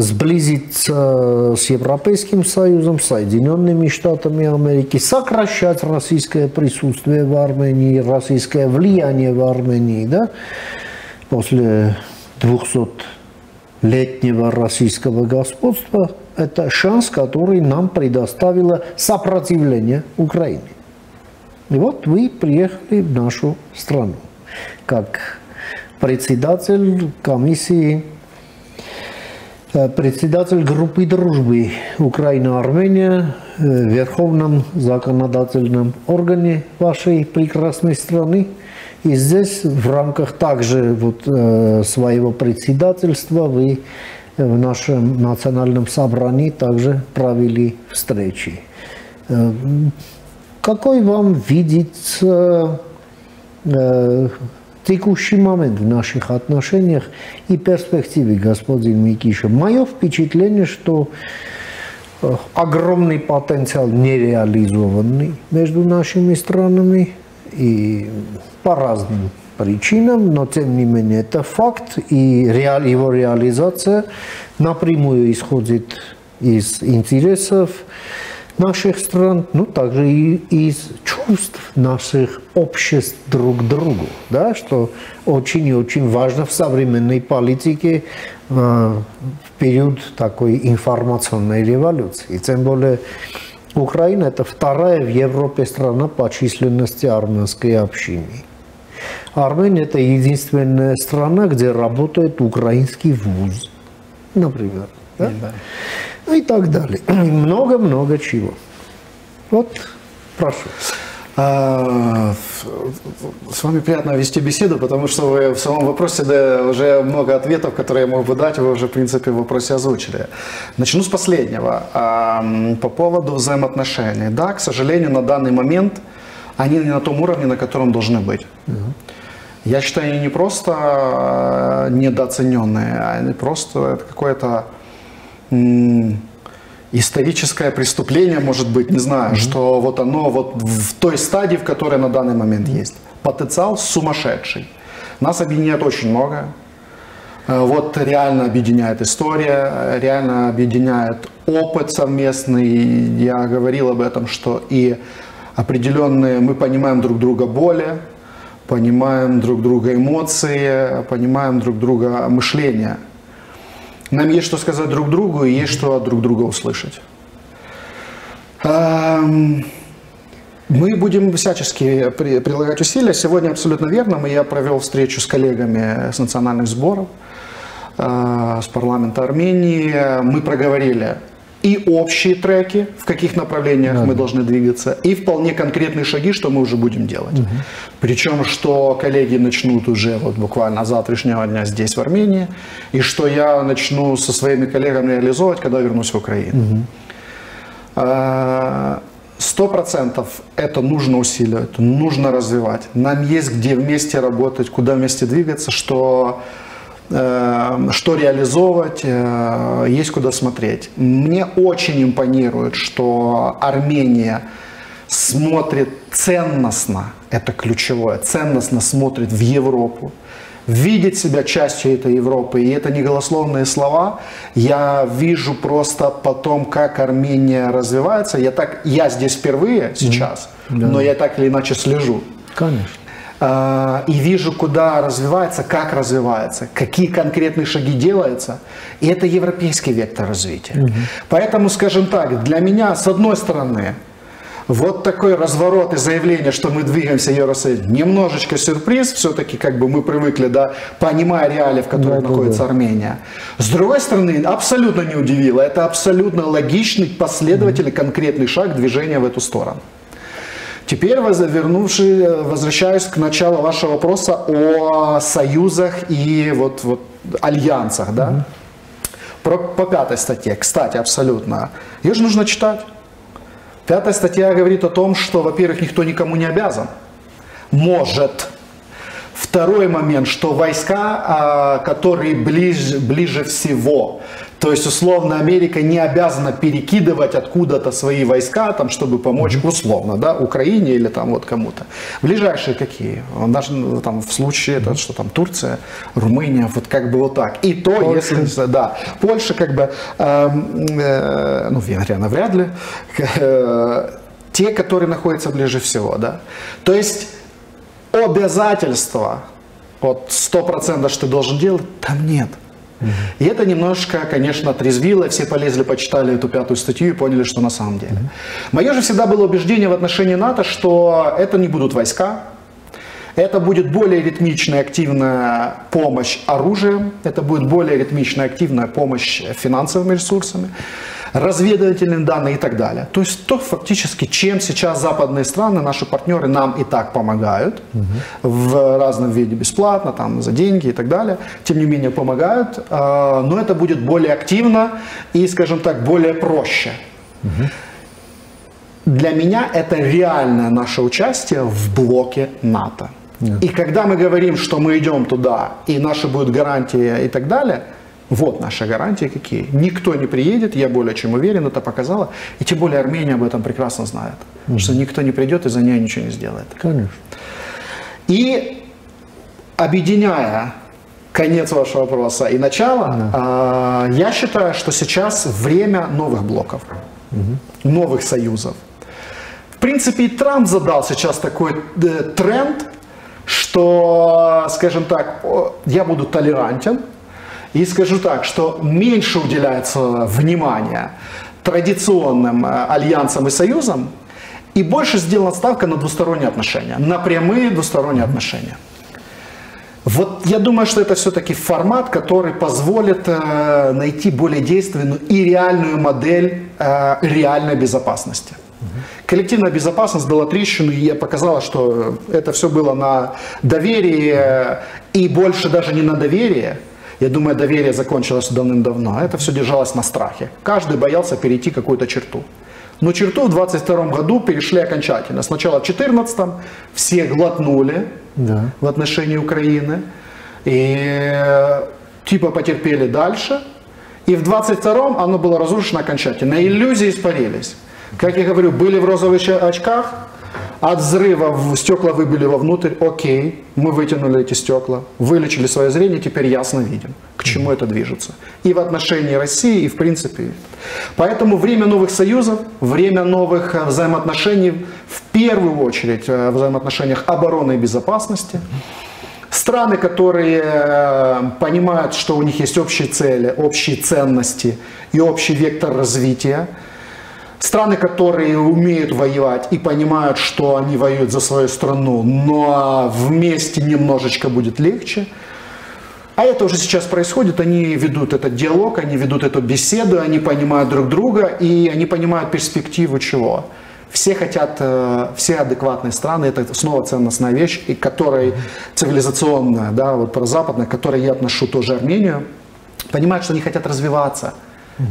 сблизиться с Европейским Союзом, Соединенными Штатами Америки, сокращать российское присутствие в Армении, российское влияние в Армении, да, после 200-летнего российского господства, это шанс, который нам предоставило сопротивление Украине. И вот вы приехали в нашу страну как председатель комиссии, председатель группы дружбы Украина-Армения в Верховном законодательном органе вашей прекрасной страны. И здесь в рамках также вот, своего председательства вы в нашем национальном собрании также провели встречи. Какой вам видится текущий момент в наших отношениях и перспективе, господин Микиша? Мое впечатление, что огромный потенциал нереализованный между нашими странами и по разным причинам, но тем не менее это факт, и его реализация напрямую исходит из интересов наших стран, ну также и из чувств наших обществ друг к другу, да, что очень и очень важно в современной политике в период такой информационной революции. Тем более Украина это вторая в Европе страна по численности армянской общины. Армения это единственная страна, где работает украинский вуз, например. Да? Ну и так далее. Много-много чего. Вот, прошу. С вами приятно вести беседу, потому что вы в самом вопросе, да, уже много ответов, которые я мог бы дать, вы уже, в принципе, в вопросе озвучили. Начну с последнего. По поводу взаимоотношений. Да, к сожалению, на данный момент они не на том уровне, на котором должны быть. Я считаю, они не просто недооцененные, а они просто это какое-то историческое преступление, может быть, не знаю, что вот оно вот в той стадии, в которой на данный момент есть. Потенциал сумасшедший. Нас объединяет очень много. Вот реально объединяет история, реально объединяет опыт совместный. Я говорил об этом, что и определенные, мы понимаем друг друга боли, понимаем друг друга эмоции, понимаем друг друга мышление. Нам есть что сказать друг другу и есть что от друг друга услышать. Мы будем всячески прилагать усилия. Сегодня абсолютно верно. Я провел встречу с коллегами с национальных сборов, с парламента Армении. Мы проговорили и общие треки, в каких направлениях мы должны двигаться, и вполне конкретные шаги, что мы уже будем делать. Причем, что коллеги начнут уже вот буквально с завтрашнего дня здесь, в Армении, и что я начну со своими коллегами реализовывать, когда вернусь в Украину. 100% это нужно усиливать, нужно развивать. Нам есть где вместе работать, куда вместе двигаться, что реализовывать, есть куда смотреть. Мне очень импонирует, что Армения смотрит ценностно, это ключевое, ценностно смотрит в Европу, видит себя частью этой Европы. И это не голословные слова. Я вижу просто потом, как Армения развивается. Я здесь впервые сейчас, но я так или иначе слежу. Конечно. И вижу, куда развивается, как развивается, какие конкретные шаги делаются. И это европейский вектор развития. Поэтому, скажем так, для меня, с одной стороны, вот такой разворот и заявление, что мы двигаемся в Евросоюз, немножечко сюрприз, все-таки как бы мы привыкли, да, понимая реалии, в которых находится Армения. С другой стороны, абсолютно не удивило, это абсолютно логичный, последовательный, конкретный шаг движения в эту сторону. Теперь, возвращаюсь к началу вашего вопроса о союзах и вот альянсах. Да? По 5 статье, кстати, абсолютно. Ее же нужно читать. 5 статья говорит о том, что, во-первых, никто никому не обязан. Может. Второй момент, что войска, которые ближе всего То есть, условно, Америка не обязана перекидывать откуда-то свои войска, там, чтобы помочь, условно, да, Украине или там вот кому-то. Ближайшие какие? Даже там, в случае, это, что там Турция, Румыния, вот как бы вот так. И то, Польша. Если, да, Польша как бы, ну, Венгрия навряд ли, те, которые находятся ближе всего, да. То есть, обязательства, вот 100%, что ты должен делать, там нет. И это немножко, конечно, отрезвило, все полезли, почитали эту 5-ю статью и поняли, что на самом деле. Мое же всегда было убеждение в отношении НАТО, что это не будут войска, это будет более ритмичная, активная помощь оружием, это будет более ритмичная, активная помощь финансовыми ресурсами, разведывательные данные и так далее. То есть то фактически, чем сейчас западные страны, наши партнеры нам и так помогают в разном виде, бесплатно, там, за деньги и так далее, тем не менее помогают, но это будет более активно и, скажем так, более проще. Для меня это реальное наше участие в блоке НАТО. И когда мы говорим, что мы идем туда, и наши будут гарантии и так далее, вот наши гарантии какие. Никто не приедет, я более чем уверен, это показала. И тем более Армения об этом прекрасно знает. Что никто не придет и за нее ничего не сделает. Конечно. И объединяя конец вашего вопроса и начало, я считаю, что сейчас время новых блоков, новых союзов. В принципе, и Трамп задал сейчас такой тренд, что, скажем так, я буду толерантен. И скажу так, что меньше уделяется внимания традиционным альянсам и союзам, и больше сделана ставка на двусторонние отношения, на прямые двусторонние отношения. Вот я думаю, что это все-таки формат, который позволит найти более действенную и реальную модель реальной безопасности. Коллективная безопасность дала трещину, и показала, что это все было на доверии, и больше даже не на доверие. Я думаю, доверие закончилось давным-давно. Это все держалось на страхе. Каждый боялся перейти какую-то черту. Но черту в 2022 году перешли окончательно. Сначала в 2014 все глотнули в отношении Украины. И типа потерпели дальше. И в 2022 оно было разрушено окончательно. Иллюзии испарились. Как я говорю, были в розовых очках. От взрыва стекла выбили вовнутрь, окей, мы вытянули эти стекла, вылечили свое зрение, теперь ясно видим, к чему это движется. И в отношении России, и в принципе. Поэтому время новых союзов, время новых взаимоотношений, в первую очередь в взаимоотношениях обороны и безопасности. Страны, которые понимают, что у них есть общие цели, общие ценности и общий вектор развития. Страны, которые умеют воевать и понимают, что они воюют за свою страну, но вместе немножечко будет легче. А это уже сейчас происходит, они ведут этот диалог, они ведут эту беседу, они понимают друг друга и они понимают перспективу чего. Все хотят, все адекватные страны, это снова ценностная вещь, и которой цивилизационная, да, вот прозападная, к которой я отношу тоже Армению, понимают, что они хотят развиваться.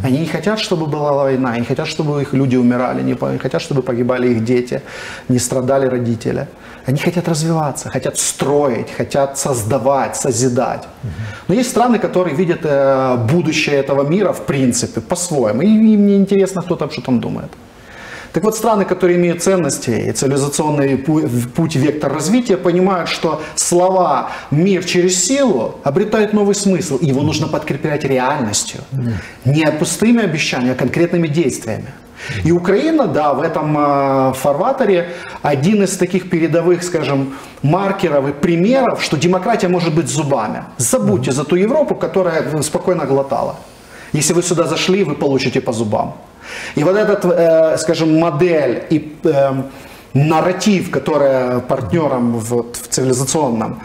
Они не хотят, чтобы была война, не хотят, чтобы их люди умирали, не хотят, чтобы погибали их дети, не страдали родители. Они хотят развиваться, хотят строить, хотят создавать, созидать. Но есть страны, которые видят будущее этого мира в принципе по-своему. И им не интересно, кто там что там думает. Так вот, страны, которые имеют ценности и цивилизационный путь, вектор развития, понимают, что слова «мир через силу» обретают новый смысл. Его нужно подкреплять реальностью. Не пустыми обещаниями, а конкретными действиями. И Украина, да, в этом фарватере один из таких передовых, скажем, маркеров и примеров, что демократия может быть зубами. Забудьте за ту Европу, которая спокойно глотала. Если вы сюда зашли, вы получите по зубам. И вот эта, скажем, модель и нарратив, который партнерам в цивилизационном,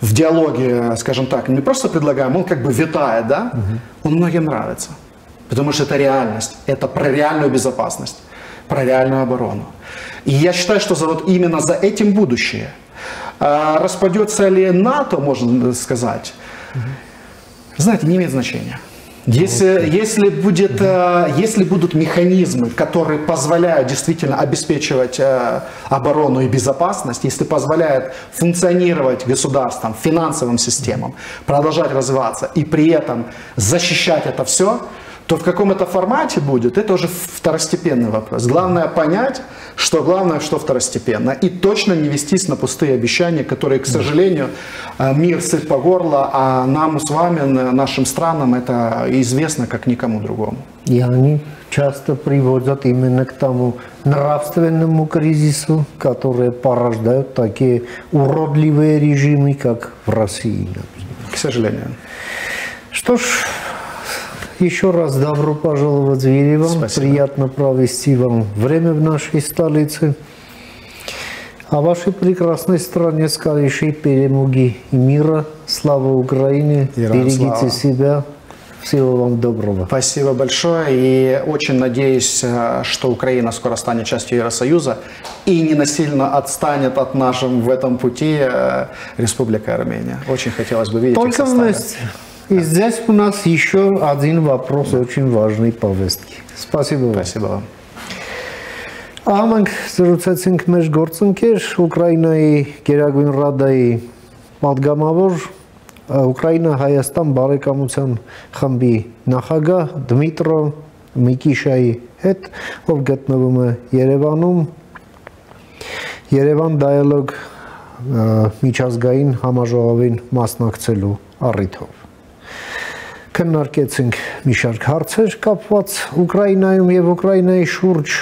в диалоге, скажем так, не просто предлагаем, он как бы витает, да, он многим нравится. Потому что это реальность, это про реальную безопасность, про реальную оборону. И я считаю, что именно за этим будущее. Распадется ли НАТО, можно сказать, знаете, не имеет значения. Если будут механизмы, которые позволяют действительно обеспечивать оборону и безопасность, если позволяют функционировать государствам, финансовым системам, продолжать развиваться и при этом защищать это все, то в каком это формате будет, это уже второстепенный вопрос. Главное понять, что главное, что второстепенно. И точно не вестись на пустые обещания, которые, к сожалению, мир сыт по горло, а нам с вами, нашим странам, это известно как никому другому. И они часто приводят именно к тому нравственному кризису, который порождает такие уродливые режимы, как в России, например. К сожалению. Что ж, еще раз добро пожаловать в Ереван. Спасибо. Приятно провести вам время в нашей столице. А вашей прекрасной стране скорейшей перемоги и мира. Слава Украине. Героям Берегите слава. себя. Всего вам доброго. Спасибо большое. И очень надеюсь, что Украина скоро станет частью Евросоюза и не насильно отстанет от нашего в этом пути Республика Армения. Очень хотелось бы видеть их в Только составе. вместе. И здесь у нас еще один вопрос очень важной повестки. Спасибо вам. Спасибо вам. Ահա մենք զրուցեցինք մեր գործընկեր Ուկրաինայի Գերագույն Ռադայի պատգամավոր Ուկրաինա-Հայաստան բարեկամության խմբի նախագահ Դմիտրո Միկիշայի հետ, ով գտնվում է Երևանում Երևան Dialogue միջազգային համաժողովին մասնակցելու առիթով։ Քննարկեցինք մի շարք հարցեր կապված Ուկրաինայում եւ Ուկրաինայի շուրջ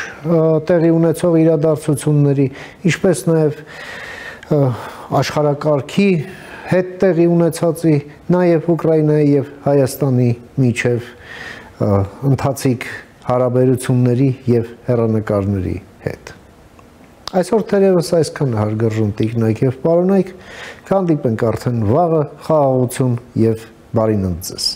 տեղի ունեցող իրադարձությունների, ինչպես նաեւ աշխարհակարգի հետ տեղի ունեցածի, նաեւ Ուկրաինայի եւ Հայաստանի միջև ընթացիկ հարաբերությունների եւ հեռանկարների հետ։ Այսօր թերևս այսքան հարգարժան տիկնայք եւ պարոնայք, կհանդիպենք արդեն վաղը, խաղաղություն եւ բարի ննձ ձեզ։